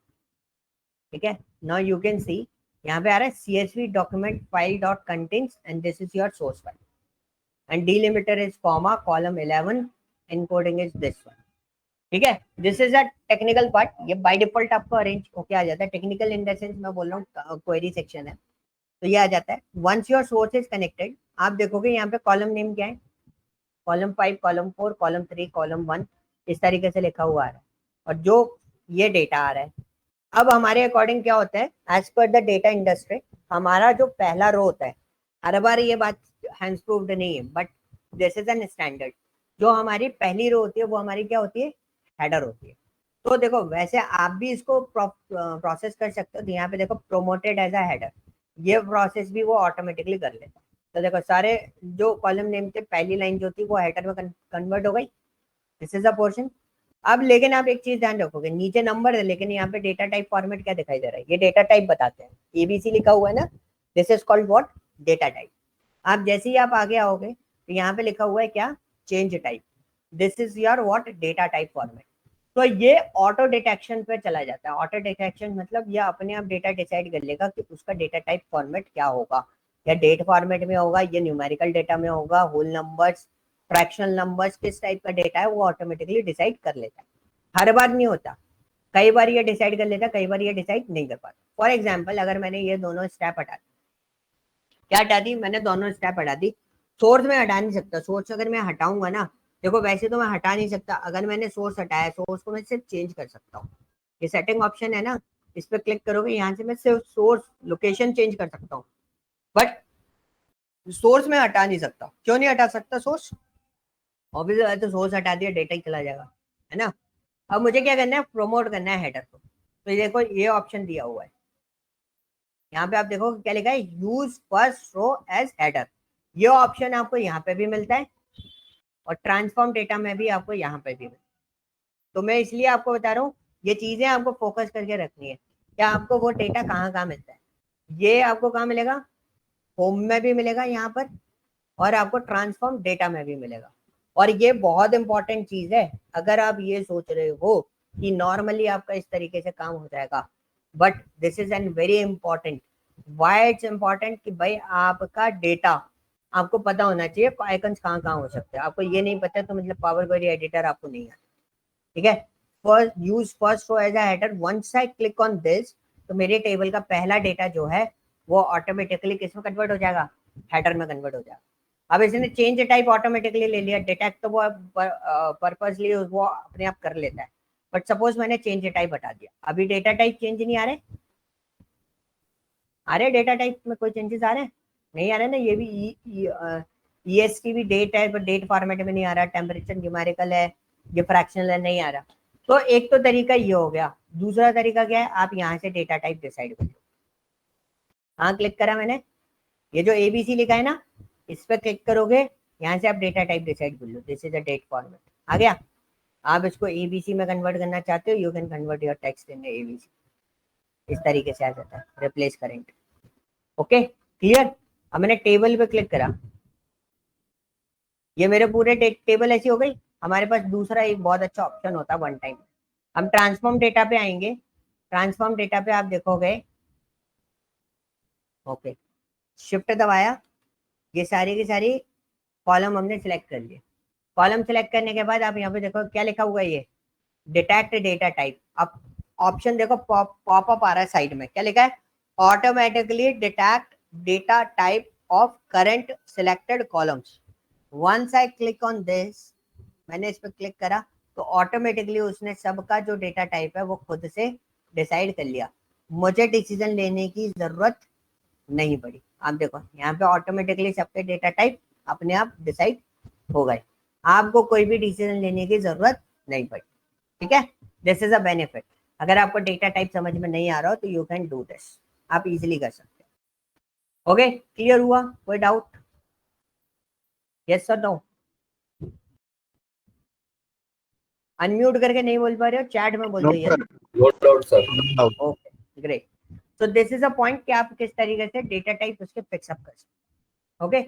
ठीक है, नाउ यू कैन सी यहाँ पे आ रहा है CSV document file dot contents and this is your source file and delimiter is comma column 11 encoding is this one. ठीक है, this is a technical part, ये बाय डिफॉल्ट आपको अरेंज होके आ जाता है। टेक्निकल इन द सेंस मैं बोल रहा हूँ क्वेरी सेक्शन है तो ये आ जाता है। Once your source is connected, आप देखोगे यहाँ पे कॉलम नेम क्या है, कॉलम 5, कॉलम 4, कॉलम 3, कॉलम 1, इस तरीके से लिखा हुआ आ रहा है। और जो ये डेटा आ रहा है, अब हमारे अकॉर्डिंग क्या होता है, as per the data industry, हमारा जो पहला रो होता है, हर बार ये बात हैंड्स प्रूव्ड नहीं है but this is N standard, जो हमारी पहली रो होती है वो हमारी क्या होती है, हेडर होती है। तो देखो वैसे आप भी इसको प्रोसेस कर सकते हो। तो यहाँ पे देखो प्रोमोटेड एज अ हेडर, ये प्रोसेस भी वो ऑटोमेटिकली कर लेता है। तो देखो सारे जो कॉलम नेम थे पहली लाइन जो थी वो हेडर में कन्वर्ट हो गई। This is a portion. अब लेकिन आप एक चीज ध्यान रखोगे, नीचे नंबर है लेकिन यहाँ पे डेटा टाइप फॉर्मेट क्या दिखाई दे रहा है, ये डेटा टाइप बताते हैं, ABC लिखा हुआ है ना, this is called what, data type. आप जैसे ही आप आगे आओगे तो यहाँ पे लिखा हुआ है क्या, change type, this is your what, data type format. तो ये ऑटो डिटेक्शन पे चला जाता है। ऑटो डिटेक्शन मतलब ये अपने आप डेटा डिसाइड कर लेगा कि उसका डेटा टाइप फॉर्मेट क्या होगा, या डेट फॉर्मेट में होगा, या न्यूमेरिकल डेटा में होगा, होल नंबर्स, फ्रैक्शनल नंबर्स, किस टाइप का डेटा है वो ऑटोमेटिकली डिसाइड कर लेता है। हर बार नहीं होता, कई बार ये डिसाइड कर लेता, कई बार ये डिसाइड नहीं कर पाता। फॉर एग्जाम्पल अगर मैंने ये दोनों स्टेप हटा दी, क्या हटा दी मैंने, दोनों स्टेप हटा दी। सोर्स में हटा नहीं सकता, सोर्स अगर मैं हटाऊंगा ना, देखो वैसे तो मैं हटा नहीं सकता, अगर मैंने सोर्स हटाया, सोर्स को मैं सिर्फ चेंज कर सकता हूँ। ये सेटिंग ऑप्शन है ना, इस पर क्लिक करोगे, यहाँ से मैं सिर्फ सोर्स लोकेशन चेंज कर सकता हूँ, बट सोर्स में हटा नहीं सकता। क्यों नहीं हटा सकता सोर्स, ऑब्वियसली तो सोर्स हटा दिया डेटा ही चला जाएगा, है ना। अब मुझे क्या करना है, प्रोमोट करना है हेडर को। तो ये देखो ये ऑप्शन दिया हुआ है, यहाँ पे आप देखो क्या लिखा है, use first row as header. ये ऑप्शन आपको यहाँ पे भी मिलता है और ट्रांसफॉर्म डेटा में भी आपको यहाँ पे भी मिलता है। तो मैं इसलिए आपको बता रहा हूँ, ये चीजें आपको फोकस करके रखनी है। क्या आपको वो डेटा कहाँ मिलता है, ये आपको कहाँ मिलेगा, होम में भी मिलेगा यहाँ पर, और आपको ट्रांसफॉर्म डेटा में भी मिलेगा। और ये बहुत इंपॉर्टेंट चीज है, अगर आप ये सोच रहे हो कि नॉर्मली आपका इस तरीके से काम हो जाएगा, but this is N very important. Why it's important कि भाई आपका डेटा आपको पता होना चाहिए, आइकन्स कहाँ हो सकते हैं। आपको ये नहीं पता तो मतलब पावर क्वेरी एडिटर आपको नहीं आता। ठीक है, first use first row as a header, once I click on this, तो मेरे टेबल का पहला डेटा जो है वो ऑटोमेटिकली किस में कन्वर्ट हो जाएगा, हेडर में कन्वर्ट हो जाएगा। अब इसने चेंज टाइप ऑटोमेटिकली ले लिया, डिटेक्ट तो वो पर्पसली वो अपने आप कर लेता है, बट सपोज मैंने चेंज टाइप हटा दिया, अभी डेटा टाइप चेंज नहीं आ रहे, डेटा टाइप में कोई चेंजेस आ रहे हैं, नहीं आ रहे ना। ये भी EST भी डेट है, पर डेट फॉर्मेट में नहीं आ रहा, टेम्परेचर न्यूमेरिकल है, ये फ्रैक्शनल है, नहीं आ रहा। तो एक तो तरीका ये हो गया, दूसरा तरीका क्या है, आप यहाँ से डेटा टाइप डिसाइड कर लो। हाँ क्लिक करा मैंने, ये जो ABC लिखा है ना, इस पर क्लिक करोगे, यहाँ से आप डेटा टाइप डिसाइड कर लो, this is a date format आ गया। आप इसको ABC में कन्वर्ट करना चाहते हो, you can convert your text in ABC। इस तरीके से आ जाता है रिप्लेस करंट। Okay clear. अब मैंने टेबल पे क्लिक करा, ये मेरे पूरे टेबल ऐसी हो गई। हमारे पास दूसरा एक बहुत अच्छा ऑप्शन होता है वन टाइम, हम ट्रांसफॉर्म डेटा पे आएंगे। ट्रांसफॉर्म डेटा पे आप देखोगे, ओके शिफ्ट दबाया, ये सारी की सारी कॉलम हमने सिलेक्ट कर लिए। कॉलम सिलेक्ट करने के बाद आप यहाँ पे देखो क्या लिखा हुआ है, ये डिटेक्ट डेटा टाइप। अब ऑप्शन देखो पॉप अप आ रहा है साइड में, क्या लिखा है, automatically detect data type of current selected columns. Once I click on this, मैंने इस पर क्लिक करा तो ऑटोमेटिकली उसने सबका जो डेटा टाइप है वो खुद से डिसाइड कर लिया, मुझे डिसीजन लेने की जरूरत नहीं पड़ी। आप देखो यहाँ पे ऑटोमेटिकली सबके डेटा टाइप अपने आप डिसाइड हो गए, आपको कोई भी डिसीजन लेने की जरूरत नहीं पड़ी। ठीक है, दिस इज अ बेनिफिट। अगर आपको डेटा टाइप समझ में नहीं आ रहा हो तो यू कैन डू दिस, आप इजीली कर सकते हो। ओके क्लियर हुआ, कोई doubt? Yes sir no? Unmute करके नहीं बोल पा रहे हो, चैट में बोल दो yes. No doubt sir. Okay great. So this is a point कि आप किस तरीके से डेटा टाइप उसके फिक्सअप कर सकते। ओके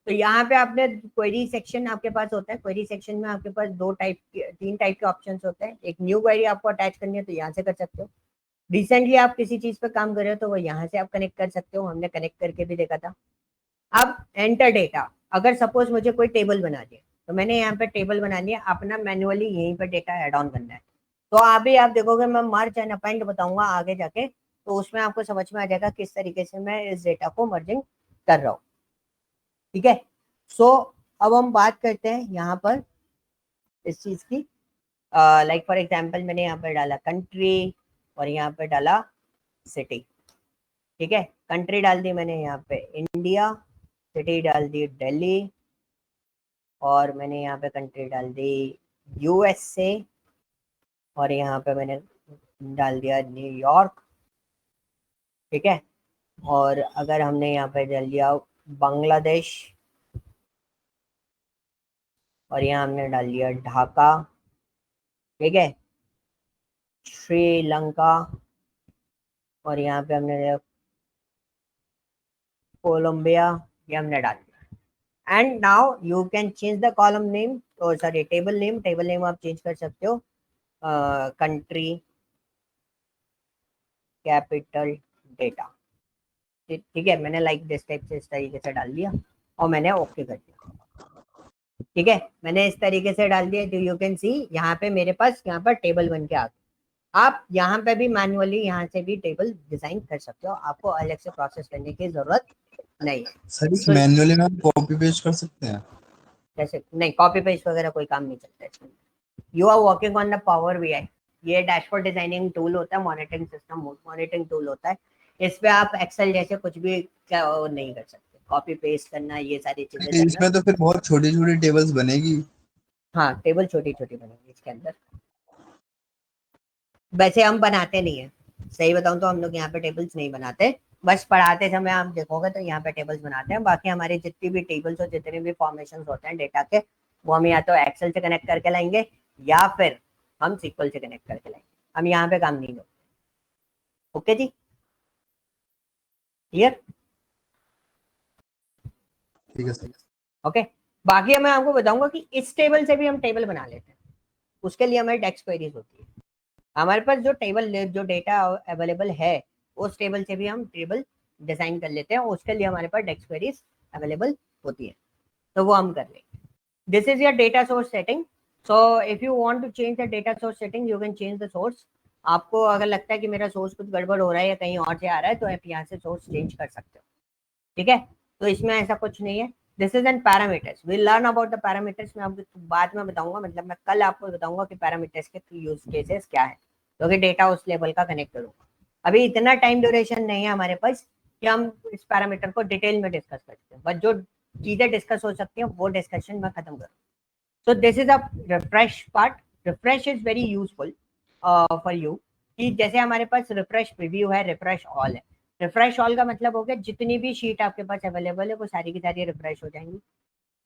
तो यहाँ पे आपने क्वेरी सेक्शन आपके पास होता है, क्वेरी सेक्शन में आपके पास तीन टाइप के ऑप्शंस होते हैं। एक न्यू क्वेरी आपको अटैच करनी है तो यहाँ से कर सकते हो, रिसेंटली आप किसी चीज पे काम कर रहे हो तो वो यहाँ से आप कनेक्ट कर सकते हो, हमने कनेक्ट करके भी देखा था। अब एंटर डेटा, अगर सपोज मुझे कोई टेबल बना दिया तो मैंने यहाँ पे टेबल बना लिया, अपना मैन्युअली यहीं पे डेटा ऐड ऑन करना है। तो अभी आप देखोगे मैं मर्ज एंड अपेंड बताऊंगा आगे जाके, तो उसमें आपको समझ में आ जाएगा किस तरीके से मैं इस डेटा को मर्जिंग कर रहा हूँ। ठीक है, सो अब हम बात करते हैं यहाँ पर इस चीज की। लाइक फॉर एग्जाम्पल मैंने यहाँ पर डाला कंट्री और यहाँ पे डाला सिटी। ठीक है, कंट्री डाल दी मैंने यहाँ पे इंडिया, सिटी डाल दी दिल्ली, और मैंने यहाँ पे कंट्री डाल दी यूएसए, और यहाँ पे मैंने डाल दिया न्यूयॉर्क। ठीक है, और अगर हमने यहाँ पे डाल दिया बांग्लादेश, और यहाँ हमने डाल दिया ढाका। ठीक है, श्रीलंका, और यहाँ पे हमने कोलंबिया, ये हमने डाल दिया। And now you can change the column name, sorry table name आप चेंज कर सकते हो, कंट्री कैपिटल डेटा। ठीक है, मैंने लाइक दिस टाइप से इस तरीके से डाल दिया और मैंने ओके कर दिया। ठीक है, मैंने इस तरीके से डाल दिया, तो यू कैन सी यहाँ पे मेरे पास यहाँ पर टेबल बन के आ गया। आप यहाँ पे भी मैन्युअली यहाँ से भी टेबल डिजाइन कर सकते हो, आपको अलग से प्रोसेस करने की जरूरत नहीं है। सर इस तो मैन्युअली में हम कॉपी पेस्ट कर सकते हैं? जैसे नहीं, कॉपी पेस्ट वगैरह कोई काम नहीं चलता इसमें। You are working on the power BI, ये डैशबोर्ड डिजाइनिंग टूल होता है, मॉनिटरिंग सिस्टम मॉनिटरिंग टूल होता है। इस पे आप एक्सेल जैसे कुछ भी नहीं कर सकते, कॉपी पेस्ट करना ये सारी चीजें करना। इसमें तो फिर बहुत छोटी छोटी टेबल्स बनेगी। हाँ टेबल छोटी छोटी बनेगी इसके अंदर, वैसे हम बनाते नहीं है, सही बताऊं तो हम लोग यहाँ पे टेबल्स नहीं बनाते, बस पढ़ाते समय आप देखोगे तो यहाँ पे टेबल्स बनाते हैं। बाकी हमारी जितनी भी टेबल्स और जितने भी फॉर्मेशन होते हैं डेटा के, वो हम या तो एक्सेल से कनेक्ट करके लाएंगे या फिर हम सीक्वल से कनेक्ट करके लाएंगे, हम यहाँ पे काम नहीं करते। ओके जी, क्लियर? ठीक है सर। ओके, बाकी मैं आपको बताऊंगा कि इस टेबल से भी हम टेबल बना लेते हैं, उसके लिए हमारी टेक्स्ट क्वेरीज होती है। हमारे पास जो डेटा अवेलेबल है उस टेबल से भी हम टेबल डिजाइन कर लेते हैं, उसके लिए हमारे पास टेक्स्ट क्वेरीज अवेलेबल होती है, तो वो हम कर लेंगे। This is your data source setting. So if you want to change the data source setting you can change the source. आपको अगर लगता है कि मेरा सोर्स कुछ गड़बड़ हो रहा है या कहीं और से आ रहा है तो आप यहाँ से सोर्स चेंज कर सकते हो। ठीक है, तो इसमें ऐसा कुछ नहीं है। This is an parameters, we learn about the parameters, मैं आपको बाद में बताऊंगा, मतलब मैं कल आपको बताऊंगा कि पैरामीटर्स के यूज केसेस क्या है, क्योंकि डेटा उस लेवल का कनेक्ट करूंगा। अभी इतना टाइम ड्यूरेशन नहीं है हमारे पास कि हम इस पैरामीटर को डिटेल में डिस्कस कर सकते हैं, बट जो चीजें डिस्कस हो सकती हैं वो डिस्कशन में खत्म करूँ। सो this is a refresh part. Refresh is very useful for you, कि जैसे हमारे पास रिफ्रेश प्रीव्यू है, रिफ्रेश ऑल है। रिफ्रेश ऑल का मतलब हो गया जितनी भी शीट आपके पास अवेलेबल है वो सारी की सारी रिफ्रेश हो जाएंगी।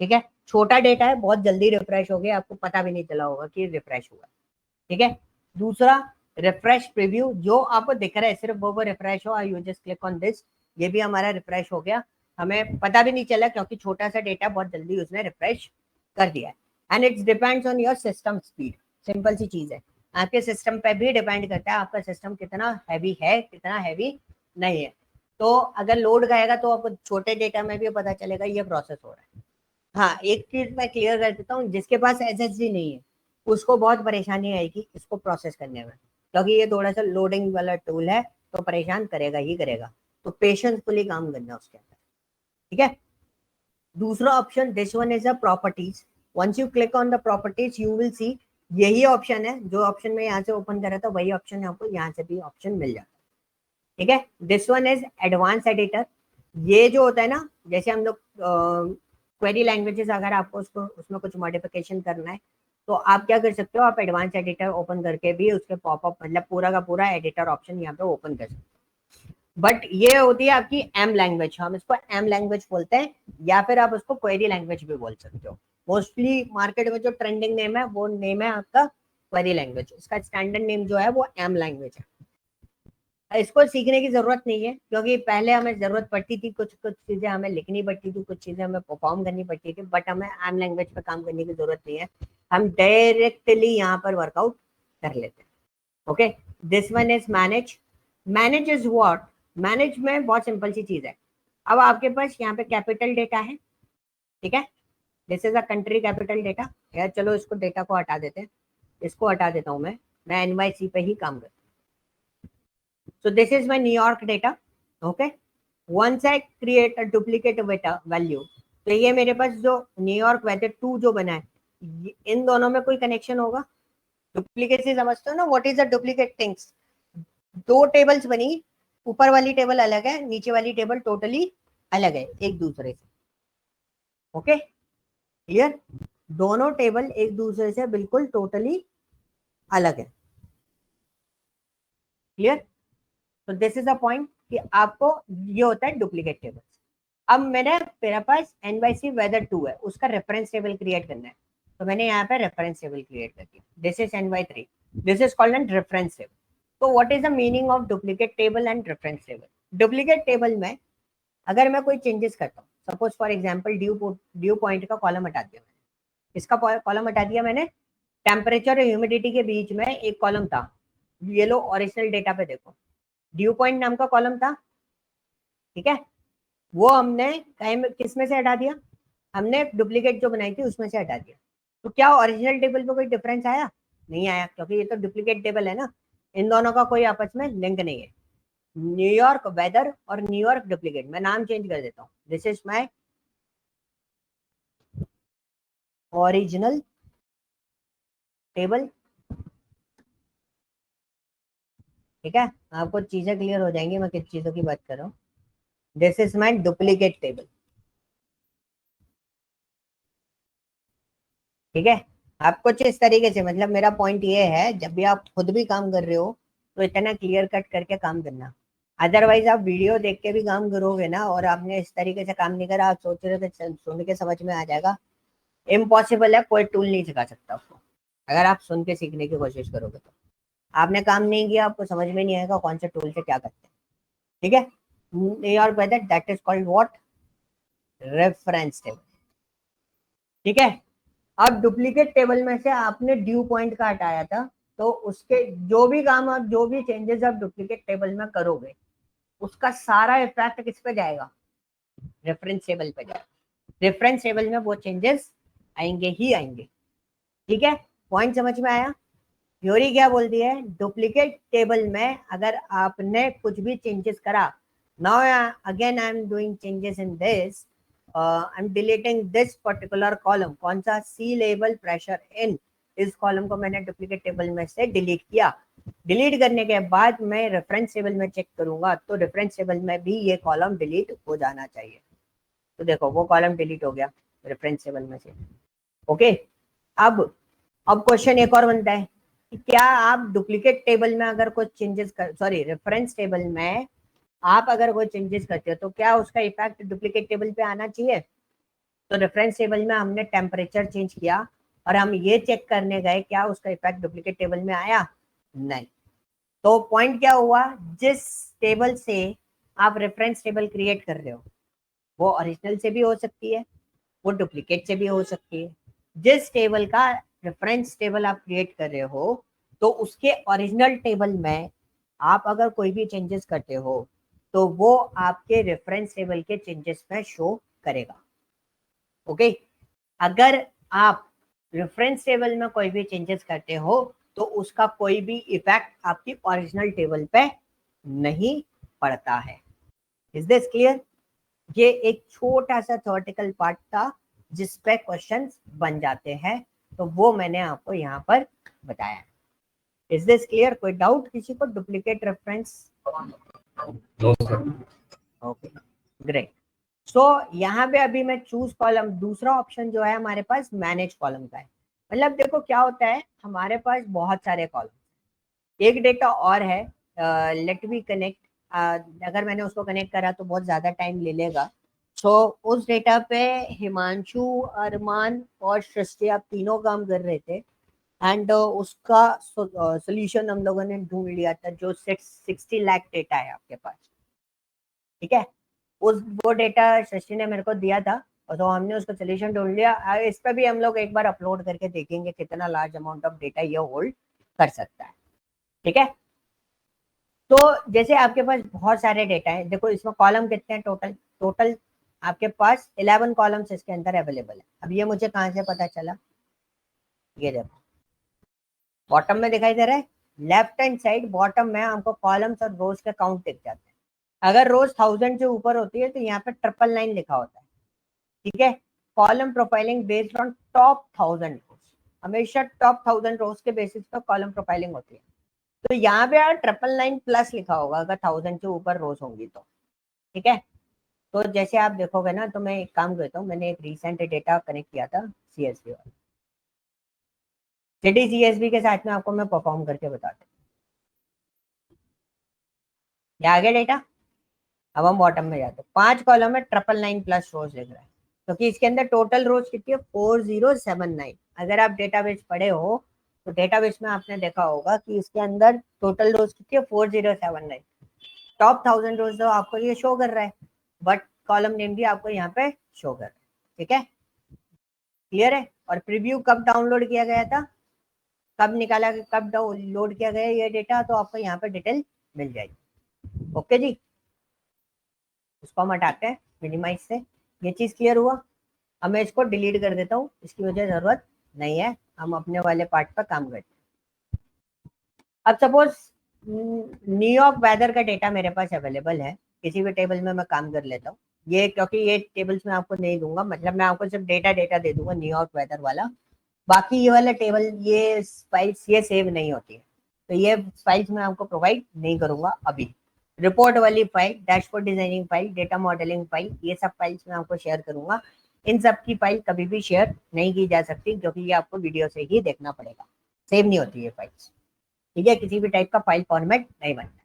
ठीक है, छोटा डेटा है, बहुत जल्दी रिफ्रेश हो गया, आपको पता भी नहीं चला होगा कि रिफ्रेश हुआ। ठीक है, दूसरा रिफ्रेश प्रीव्यू, जो आपको दिख रहा है सिर्फ वो रिफ्रेश हो, you just click on this, ये भी हमारा रिफ्रेश हो गया, हमें पता भी नहीं चला क्योंकि छोटा सा डेटा बहुत जल्दी उसने रिफ्रेश कर दिया है। And it's depends on your system speed, simple सी चीज है, आपके सिस्टम पे भी डिपेंड करता है आपका सिस्टम कितना हैवी है कितना हैवी नहीं है। तो अगर लोड खाएगा तो आपको छोटे डेटा में भी पता चलेगा ये प्रोसेस हो रहा है। हाँ, एक चीज मैं क्लियर कर देता हूँ, जिसके पास एसएसडी नहीं है उसको बहुत परेशानी आएगी इसको प्रोसेस करने में, क्योंकि ये थोड़ा सा लोडिंग वाला टूल है, तो परेशान करेगा ही करेगा, तो पेशेंसफुली काम करना उसके अंदर, ठीक है। दूसरा option, this one is a properties, once you click on the properties you will see, यही ऑप्शन है जो ऑप्शन में यहाँ से ओपन कर रहा था, वही ऑप्शन आपको यहाँ से भी ऑप्शन मिल जाता है, ठीक है। This one is advance editor, ये जो होता है ना, जैसे हम लोग क्वेरी लैंग्वेजेस अगर आपको उसको उसमें कुछ मॉडिफिकेशन करना है तो आप क्या कर सकते हो, आप एडवांस एडिटर ओपन करके भी उसके पॉपअप मतलब पूरा का पूरा एडिटर ऑप्शन यहाँ पे ओपन कर सकते हो। बट ये होती है आपकी एम लैंग्वेज, हम इसको एम लैंग्वेज बोलते हैं, या फिर आप उसको क्वेरी लैंग्वेज भी बोल सकते हो। मोस्टली मार्केट में जो ट्रेंडिंग नेम है वो नेम है आपका क्वेरी लैंग्वेज, इसका स्टैंडर्ड नेम जो है वो एम लैंग्वेज है। इसको सीखने की जरूरत नहीं है, क्योंकि पहले हमें जरूरत पड़ती थी, कुछ कुछ चीजें हमें लिखनी पड़ती थी, कुछ चीजें हमें परफॉर्म करनी पड़ती थी, बट हमें एम लैंग्वेज पे काम करने की जरूरत नहीं है, हम डायरेक्टली यहाँ पर वर्कआउट कर लेते हैं। Okay, this one is manage, manage is what, manage में बहुत सिंपल सी चीज है, अब आपके पास यहाँ पे कैपिटल डेटा है, ठीक है, this is a country capital data, यार चलो इसको डेटा को हटा देते हैं, इसको हटा देता हूँ मैं एनवाईसी पे ही काम करता हूँ। So this is my New York data, okay. Once I create a duplicate value, तो ये मेरे पास जो न्यूयॉर्क वेदर 2 जो बना है, इन दोनों में कोई कनेक्शन होगा? डुप्लीकेट से समझते हो ना, what is a duplicate things, दो टेबल्स बनी, ऊपर वाली टेबल अलग है, नीचे वाली टेबल टोटली अलग है एक दूसरे से, ओके क्लियर, दोनों टेबल एक दूसरे से बिल्कुल टोटली अलग है, क्लियर। तो दिस इज अ पॉइंट कि आपको ये होता है डुप्लीकेट टेबल्स। अब मेरे पास एनवाईसी वेदर 2 है, उसका रेफरेंस टेबल क्रिएट करना है, तो मैंने यहाँ पे रेफरेंस टेबल क्रिएट कर दिया, this is NY3, this is called an reference table. तो what is the meaning of duplicate table and reference table? Duplicate table में अगर मैं कोई चेंजेस करता हूँ, suppose for example dew point का कॉलम हटा दिया मैंने, इसका कॉलम हटा दिया मैंने, टेम्परेचर और ह्यूमिडिटी के बीच में एक कॉलम था, ये लो ओरिजिनल डेटा पे देखो, ड्यू पॉइंट नाम का कॉलम था, ठीक है, वो हमने किस में से हटा दिया, हमने डुप्लीकेट जो बनाई थी उसमें से हटा दिया। तो क्या ओरिजिनल टेबल पे कोई डिफरेंस आया? नहीं आया, क्योंकि ये तो डुप्लीकेट टेबल है ना, इन दोनों का कोई आपस में लिंक नहीं है। न्यूयॉर्क वेदर और न्यूयॉर्क डुप्लीकेट, मैं नाम चेंज कर देता हूँ, this is my original table, ठीक है, आपको चीजें क्लियर हो जाएंगी मैं किस चीजों की बात कर रहा हूँ। This is my duplicate table, ठीक है। आप कुछ इस तरीके से, मतलब मेरा पॉइंट ये है, जब भी आप खुद भी काम कर रहे हो तो इतना क्लियर कट करके काम करना, अदरवाइज आप वीडियो देख के भी काम करोगे ना और आपने इस तरीके से काम नहीं करा, आप सोच रहे थे सुन के समझ में आ जाएगा, इम्पॉसिबल है, कोई टूल नहीं सिखा सकता आपको। अगर आप सुन के सीखने की कोशिश करोगे तो आपने काम नहीं किया, आपको समझ में नहीं आएगा कौन से टूल से क्या करते हैं, ठीक है। New York weather, that is called what, reference table, ठीक है। अब डुप्लीकेट टेबल में से आपने ड्यू पॉइंट का हटाया था, तो उसके जो भी काम आप, जो भी चेंजेस आप डुप्लीकेट टेबल में करोगे, उसका सारा इफेक्ट किस पे जाएगा, रेफरेंस टेबल पे जाएगा, रेफरेंस टेबल में वो चेंजेस आएंगे ही आएंगे, ठीक है। पॉइंट समझ में आया? थ्योरी क्या बोलती है, डुप्लीकेट टेबल में अगर आपने कुछ भी चेंजेस करा, now again I am doing changes in this, I am deleting this particular column, कौन सा, सी लेवल प्रेशर इन, इस कॉलम को मैंने डुप्लीकेट टेबल में से डिलीट किया, डिलीट करने के बाद मैं रेफरेंस टेबल में चेक करूंगा तो रेफरेंस टेबल में भी ये कॉलम डिलीट हो जाना चाहिए, तो देखो वो कॉलम डिलीट हो गया रेफरेंस टेबल में से, ओके। अब क्वेश्चन एक और बनता है कि क्या आप डुप्लीकेट टेबल में अगर कुछ चेंजेस कर, सॉरी रेफरेंस टेबल में आप अगर कोई चेंजेस करते हो तो क्या उसका इफेक्ट डुप्लीकेट टेबल पे आना चाहिए? तो रेफरेंस टेबल में हमने टेम्परेचर चेंज किया और हम ये चेक करने गए क्या उसका इफेक्ट डुप्लीकेट टेबल में आया? नहीं, तो पॉइंट क्या हुआ, जिस टेबल से आप रेफरेंस टेबल क्रिएट कर रहे हो वो ओरिजिनल से भी हो सकती है, वो डुप्लीकेट से भी हो सकती है। जिस टेबल का रेफरेंस टेबल आप क्रिएट कर रहे हो तो उसके ओरिजिनल टेबल में आप अगर कोई भी चेंजेस करते हो तो वो आपके रेफरेंस टेबल के चेंजेस में शो करेगा। ओके, अगर आप रेफरेंस टेबल में कोई भी चेंजेस करते हो तो उसका कोई भी इफेक्ट आपकी ओरिजिनल टेबल पे नहीं पड़ता है। Is this clear? ये एक छोटा सा थ्योरेटिकल पार्ट था जिस पे क्वेश्चंस बन जाते हैं, तो वो मैंने आपको यहाँ पर बताया। Is this clear? कोई डाउट किसी को? Duplicate reference? No sir. Okay, great. So यहाँ पे अभी मैं चूज कॉलम, दूसरा ऑप्शन जो है हमारे पास मैनेज कॉलम का है। मतलब देखो क्या होता है, हमारे पास बहुत सारे कॉलम, एक डेटा और है, लेट मी कनेक्ट। अगर मैंने उसको कनेक्ट करा तो बहुत ज्यादा टाइम ले लेगा। सो उस डेटा पे हिमांशु, अरमान और सृष्टि आप तीनों काम कर रहे थे एंड उसका सोल्यूशन हम लोगों ने ढूंढ लिया था जो 60 लाख डेटा है आपके पास। ठीक है, उस वो डेटा सृष्टि ने मेरे को दिया था और तो हमने उसका सोल्यूशन ढूंढ लिया। इस पर भी हम लोग एक बार अपलोड करके देखेंगे कितना लार्ज अमाउंट ऑफ डेटा ये होल्ड कर सकता है। ठीक है, तो जैसे आपके पास बहुत सारे डेटा है, देखो इसमें कॉलम कितने हैं टोटल, टोटल आपके पास 11 कॉलम्स इसके अंदर अवेलेबल है। अब ये मुझे कहाँ से पता चला, ये देखो बॉटम में दिखाई दे रहा है, लेफ्ट हैंड साइड बॉटम में हमको कॉलम्स और रोज का काउंट दिख जाता है। अगर रोज 1000 से ऊपर होती है तो यहाँ पे 999 लिखा होता है। ठीक है, column profiling based on top 1000 रोज, हमेशा टॉप 1000 रोज के बेसिस पर कॉलम प्रोफाइलिंग होती है। तो यहाँ पे यार 999 प्लस लिखा होगा अगर 1000 से ऊपर रोज होंगी तो। ठीक है, तो जैसे आप देखोगे ना, तो मैं एक काम करता हूँ, मैंने एक रिसेंट डेटा कनेक्ट किया था सीएसवी वाला, सिटी सीएसवी के साथ में आपको मैं परफॉर्म करके बताता हूँ। ये आ गया डेटा। अब हम बॉटम में जाते हैं, 5 कॉलम में 999 प्लस रोज लिख रहा है, क्योंकि इसके अंदर टोटल रोज कितनी है 4079। अगर आप डेटाबेस पढ़े हो तो डेटाबेस में आपने देखा होगा कि इसके अंदर टोटल रोज कितनी है 4079। टॉप 1000 रोज तो आपको ये शो कर रहा है, बट कॉलम नेम भी आपको यहाँ पे शो कर रहा है। ठीक है, क्लियर है? और प्रीव्यू कब डाउनलोड किया गया था, कब निकाला, कब डाउनलोड किया गया ये डेटा, तो आपको यहाँ पे डिटेल मिल जाएगी। ओके जी, इसको हम हटाते हैं मिनिमाइज से। ये चीज क्लियर हुआ? अब मैं इसको डिलीट कर देता हूँ, इसकी मुझे जरूरत नहीं है, हम अपने वाले पार्ट पर काम करते हैं। अब सपोज न्यूयॉर्क वेदर का डेटा मेरे पास अवेलेबल है, किसी भी टेबल में मैं काम कर लेता हूँ। ये क्योंकि ये टेबल्स में आपको नहीं दूंगा, मतलब मैं आपको सिर्फ डेटा दे दूंगा न्यूयॉर्क वेदर वाला, बाकी ये वाला टेबल ये फाइल्स ये सेव नहीं होती है, तो ये फाइल्स मैं आपको प्रोवाइड नहीं करूंगा अभी। रिपोर्ट वाली file, dashboard designing file, data modelling file, ये सब फाइल्स मैं आपको शेयर करूंगा। इन सब की फाइल कभी भी शेयर नहीं की जा सकती, क्योंकि ये आपको वीडियो से ही देखना पड़ेगा, सेव नहीं होती ये फाइल्स। ठीक है, किसी भी टाइप का फाइल फॉर्मेट नहीं बनता।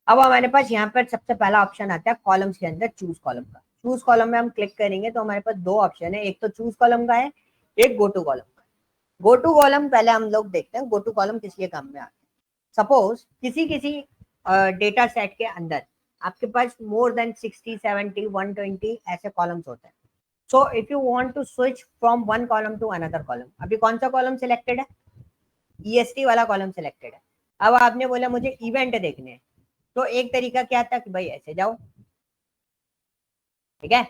अब हमारे पास यहाँ पर सबसे पहला ऑप्शन आता है कॉलम्स के अंदर चूज कॉलम का। चूज कॉलम में हम क्लिक करेंगे तो हमारे पास दो ऑप्शन है, एक तो चूज कॉलम का है, एक गो टू कॉलम का। गो टू कॉलम पहले हम लोग देखते हैं, गो टू कॉलम किस लिए काम में आता है। सपोज किसी डेटा सेट के अंदर आपके पास मोर देन 60, 70, 120 ऐसे कॉलम्स होते हैं। So if you want to switch from one column to another column, अभी कौन सा कॉलम सिलेक्टेड है, ईएसटी वाला कॉलम सिलेक्टेड है। अब आपने बोला मुझे इवेंट देखने हैं, तो एक तरीका क्या था कि भाई ऐसे जाओ। ठीक है,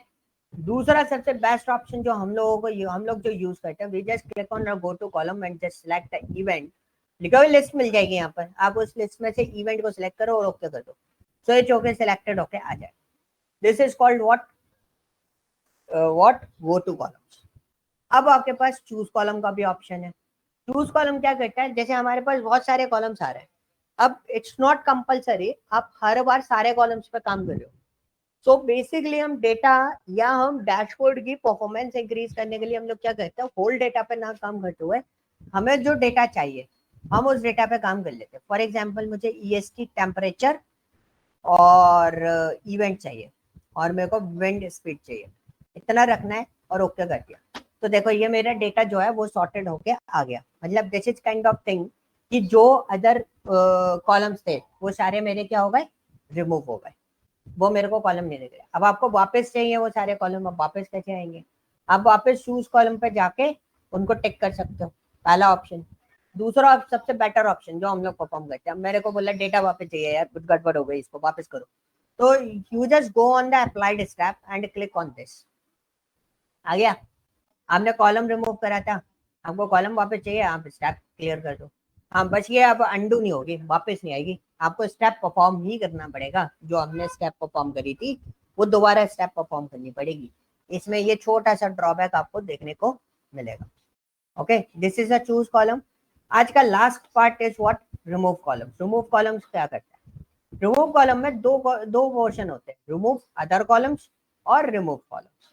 दूसरा सबसे बेस्ट ऑप्शन जो हम लोग जो यूज करते हैं, we just click on go to column and just select the event. लिखा हुआ लिस्ट मिल जाएगी यहाँ पर, आप उस लिस्ट में से इवेंट को सिलेक्ट करो और ओके कर दो, स्विच होके सिलेक्टेड होके आ जाए। This is called what go two columns. अब आपके पास चूज कॉलम का भी ऑप्शन है। चूज कॉलम क्या करता है, जैसे हमारे पास बहुत सारे कॉलम्स आ रहे हैं, अब इट्स नॉट कंपलसरी आप हर बार सारे कॉलम्स पे काम कर रहे हो। सो बेसिकली हम डेटा या हम डैशबोर्ड की परफॉर्मेंस इंक्रीज करने के लिए हम लोग क्या करते हैं, होल डेटा पे ना काम करते हुए हमें जो डेटा चाहिए हम उस डेटा पे काम कर लेते हैं। फॉर एग्जांपल मुझे ईएसटी टेम्परेचर और इवेंट चाहिए और मेरे को विंड स्पीड चाहिए, इतना रखना है और ओके कर दिया। तो देखो ये मेरा डेटा जो है वो सॉर्टेड होके आ गया। मतलब this is kind of thing कि जो अदर कॉलम्स थे वो सारे मेरे क्या हो गए, रिमूव हो गए, वो मेरे को कॉलम नहीं दिख रहे। अब आपको वापस चाहिए वो सारे कॉलम, अब वापस कैसे आएंगे? आप वापस चूज कॉलम पे जाके उनको टिक कर सकते हो, पहला ऑप्शन। दूसरा सबसे बेटर ऑप्शन जो हम लोग परफॉर्म करते हैं, मेरे को बोला डेटा वापस चाहिए यार, कुछ गड़बड़ हो गई, इसको वापस करो, तो you just go on the applied step and click on this. आ गया, आपने कॉलम रिमूव करा था, आपको कॉलम वापस चाहिए, आप स्टेप क्लियर कर दो। हाँ बस ये अब अंडू नहीं होगी, वापस नहीं आएगी, आपको स्टेप परफॉर्म ही करना पड़ेगा। जो हमने स्टेप परफॉर्म करी थी वो दोबारा स्टेप परफॉर्म करनी पड़ेगी। इसमें ये छोटा सा ड्रॉबैक आपको देखने को मिलेगा। Okay, this is a choose column. आज का last part is what, remove column. Remove columns क्या करता है? रिमूव कॉलम में दो पोर्शन होते हैं, रिमूव अदर कॉलम्स और रिमूव कॉलम्स।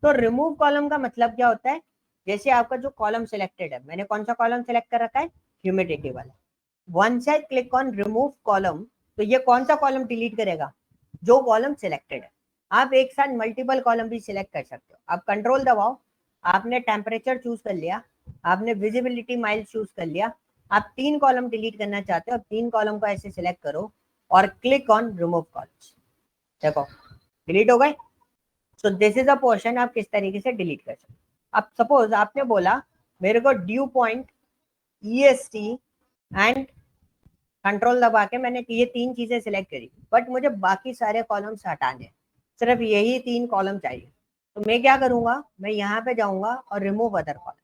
तो रिमूव कॉलम का मतलब क्या होता है, जैसे आपका जो कॉलम सिलेक्टेड है, मैंने कौन सा कॉलम सिलेक्ट कर रखा है, ह्यूमिडिटी वाला। Once I click on remove column, तो ये कौन सा कॉलम डिलीट करेगा, जो कॉलम सिलेक्टेड है। आप एक साथ मल्टीपल कॉलम भी सिलेक्ट कर सकते हो। आप कंट्रोल दबाओ, आपने टेम्परेचर चूज कर लिया, आपने विजिबिलिटी माइल चूज कर लिया, आप 3 कॉलम डिलीट करना चाहते हो, 3 कॉलम को ऐसे सिलेक्ट करो और क्लिक ऑन रिमूव कॉलम्स, देखो डिलीट हो गए। सो दिस इज अ पोर्शन आप किस तरीके से डिलीट कर सकते हो। अब सपोज आपने बोला मेरे को due point, EST and control दबा के मैंने ये 3 चीजें सिलेक्ट करी, बट मुझे बाकी सारे कॉलम्स हटाने हैं, सिर्फ यही 3 कॉलम चाहिए। तो मैं क्या करूंगा, मैं यहाँ पे जाऊंगा और रिमूव अदर कॉलम।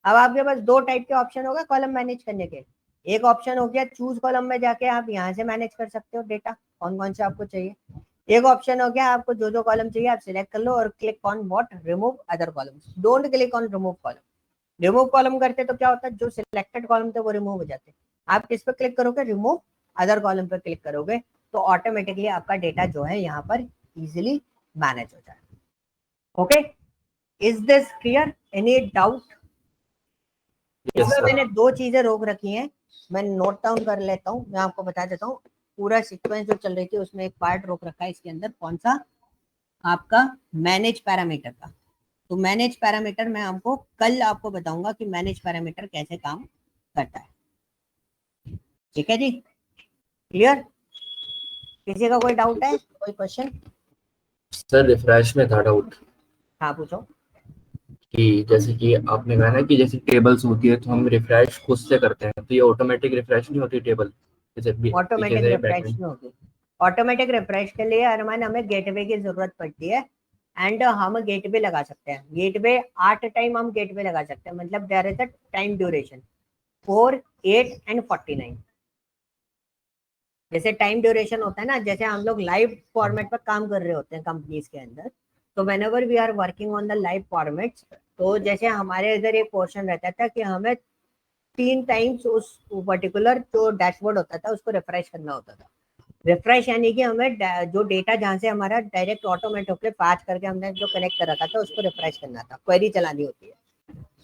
अब आपके पास 2 टाइप के ऑप्शन होगा कॉलम मैनेज करने के। एक ऑप्शन हो गया चूज कॉलम में जाके आप यहाँ से मैनेज कर सकते हो डेटा, कौन कौन से आपको चाहिए। एक ऑप्शन हो गया आपको जो जो कॉलम चाहिए आप सिलेक्ट कर लो और click on what, remove other columns. Don't click on remove column. Remove column करते तो क्या होता है, जो सिलेक्टेड कॉलम थे वो रिमूव हो जाते। आप किस पे क्लिक करोगे, रिमूव अदर कॉलम पे क्लिक करोगे, तो ऑटोमेटिकली आपका डेटा जो है यहाँ पर इजिली मैनेज हो जाएगा। Okay, is this clear, any doubt? Yes, इसमें sir. मैंने 2 चीजें रोक रखी हैं, मैं नोट डाउन कर लेता हूँ, मैं आपको बता देता हूँ। पूरा सीक्वेंस जो चल रही थी उसमें एक पार्ट रोक रखा है इसके अंदर, कौन सा, आपका मैनेज पैरामीटर का। तो मैनेज पैरामीटर मैं आपको कल आपको बताऊंगा कि मैनेज पैरामीटर कैसे काम करता है। ठीक है जी, क्लियर? किसी का कोई डाउट है, कोई क्वेश्चन? सर रिफ्रेश में था डाउट हाँ पूछो। कि जैसे कि आपने कहा ना कि जैसे टेबल्स होती है तो हम रिफ्रेश खुद से करते हैं, तो ये ऑटोमेटिक रिफ्रेश नहीं होती टेबल, जैसे पीछे ऑटोमेटिक से रिफ्रेश बैकएंड। नहीं होगी। ऑटोमेटिक रिफ्रेश के लिए अरमान हमें गेटवे की जरूरत पड़ती है, एंड हम गेटवे लगा सकते हैं। गेटवे 8 टाइम हम गेटवे लगा सकते हैं, मतलब there is a time duration 4, 8 and 49। जैसे टाइम ड्यूरेशन होता है ना, जैसे हम लोग लाइव फॉर्मेट पर काम कर रहे होते हैं कंपनीज के अंदर, तो whenever we are working on the live formats, तो जैसे हमारे इधर एक पोर्शन रहता था कि हमें 3 टाइम्स उस पर्टिकुलर जो डैशबोर्ड होता था उसको रिफ्रेश करना होता था। रिफ्रेश यानी कि हमें जो डेटा जहाँ से हमारा डायरेक्ट ऑटोमेट होकर पास करके हमने जो कनेक्ट कर रखा था उसको रिफ्रेश करना था, क्वेरी चलानी होती है,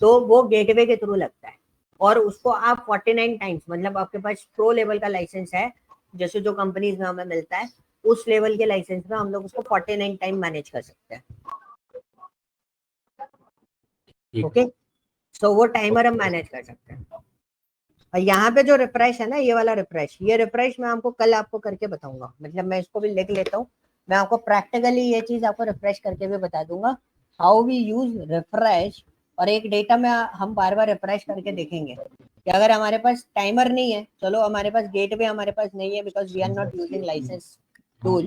तो वो गेटवे के थ्रू लगता है। और उसको आप 49 टाइम्स, मतलब आपके पास प्रो लेवल का लाइसेंस है, जैसे जो कंपनीज में हमें मिलता है उस लेवल के लाइसेंस में हम लोग उसको 49 टाइम मैनेज कर सकते हैं। ओके, सो वो टाइमर हम मैनेज कर सकते हैं। और यहाँ पे जो रिफ्रेश है ना, ये वाला रिफ्रेश, ये रिफ्रेश मैं आपको कल आपको करके बताऊंगा, मतलब मैं इसको भी लिख लेता हूँ, मैं आपको प्रैक्टिकली ये चीज आपको रिफ्रेश करके भी बता दूंगा, हाउ वी यूज रिफ्रेश। और एक डेटा में हम बार बार रिफ्रेश करके देखेंगे कि अगर हमारे पास टाइमर नहीं है, चलो हमारे पास गेटवे हमारे पास नहीं है because we are not using license tool,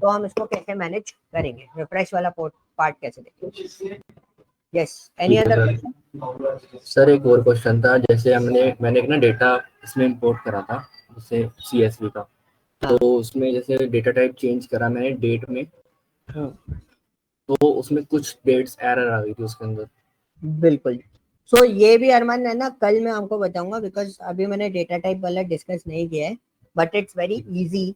तो हम इसको कैसे मैनेज करेंगे, रिफ्रेश वाला पार्ट कैसे देखेंगे। Yes, any other question? Sir एक और क्वेश्चन था, जैसे मैंने एक ना डेटा इसमें इंपोर्ट करा था, जैसे CSV का, तो उसमें जैसे डेटा टाइप चेंज करा मैंने डेट में, तो उसमें कुछ डेट्स एरर आ गई थी उसके अंदर। बिल्कुल। सो ये भी अरमान है ना, कल मैं आपको बताऊंगा बिकॉज अभी मैंने डेटा टाइप वाला डिस्कस नहीं किया है, बट इट्स वेरी इजी।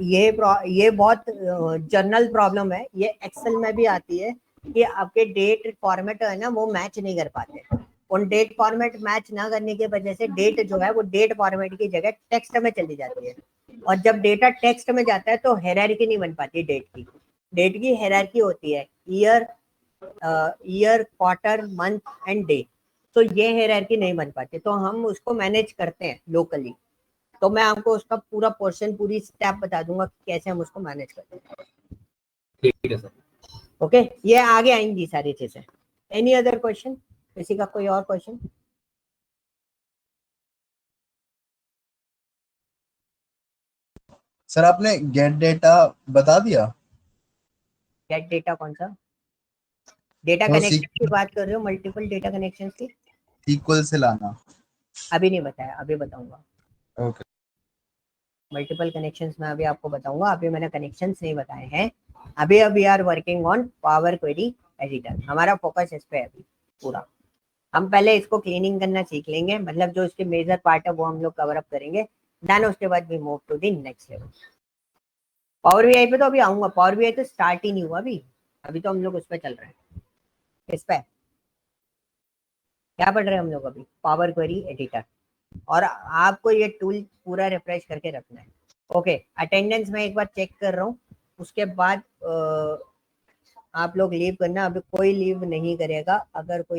ये बहुत जनरल प्रॉब्लम है, ये एक्सेल में भी आती है कि आपके डेट फॉर्मेट है ना वो मैच नहीं कर पाते। उन डेट फॉर्मेट मैच ना करने की वजह से डेट जो है वो डेट फॉर्मेट की जगह टेक्स्ट में चली जाती है, और जब डेटा टेक्स्ट में जाता है तो हायरार्की नहीं बन पाती डेट की। डेट की हायरार्की होती है year, quarter, month and day. तो ये हायरार्की नहीं बन पाती, तो हम उसको मैनेज करते हैं लोकली। तो मैं आपको उसका पूरा पोर्शन, पूरी स्टेप बता दूंगा कि कैसे हम उसको मैनेज करते हैं। ठीक है सर। ओके, ये आगे आएंगी सारी चीजें। एनी अदर क्वेश्चन, किसी का कोई और क्वेश्चन? सर आपने गेट डेटा बता दिया? गेट डेटा कौन सा? डेटा वो कनेक्शन की बात कर रहे हो, मल्टीपल डेटा कनेक्शन की? सीक्वल से लाना। अभी नहीं बताया, अभी बताऊंगा। ओके। मल्टीपल कनेक्शंस में अभी आपको बताऊंगा, अभी मैंने कनेक्शंस नहीं बताए हैं। अभी we are working on power query editor, हमारा फोकस इस पे है अभी पूरा। हम पहले इसको क्लीनिंग करना सीख लेंगे, मतलब जो इसके मेजर पार्ट है वो हम लोग कवर अप करेंगे, देन उसके बाद we move to the next level. Power BI पे तो अभी आऊंगा, पावर बीआई तो स्टार्ट ही नहीं हुआ अभी, अभी तो हम लोग उस पर चल रहे हैं। इस पे क्या पढ़ रहे हैं हम लोग अभी? Power query editor. और आपको ये टूल पूरा रिफ्रेश करके रखना है। ओके, अटेंडेंस में एक बार चेक कर रहा हूँ, उसके बाद आप लोग लीव करना। अभी कोई लीव नहीं करेगा, अगर कोई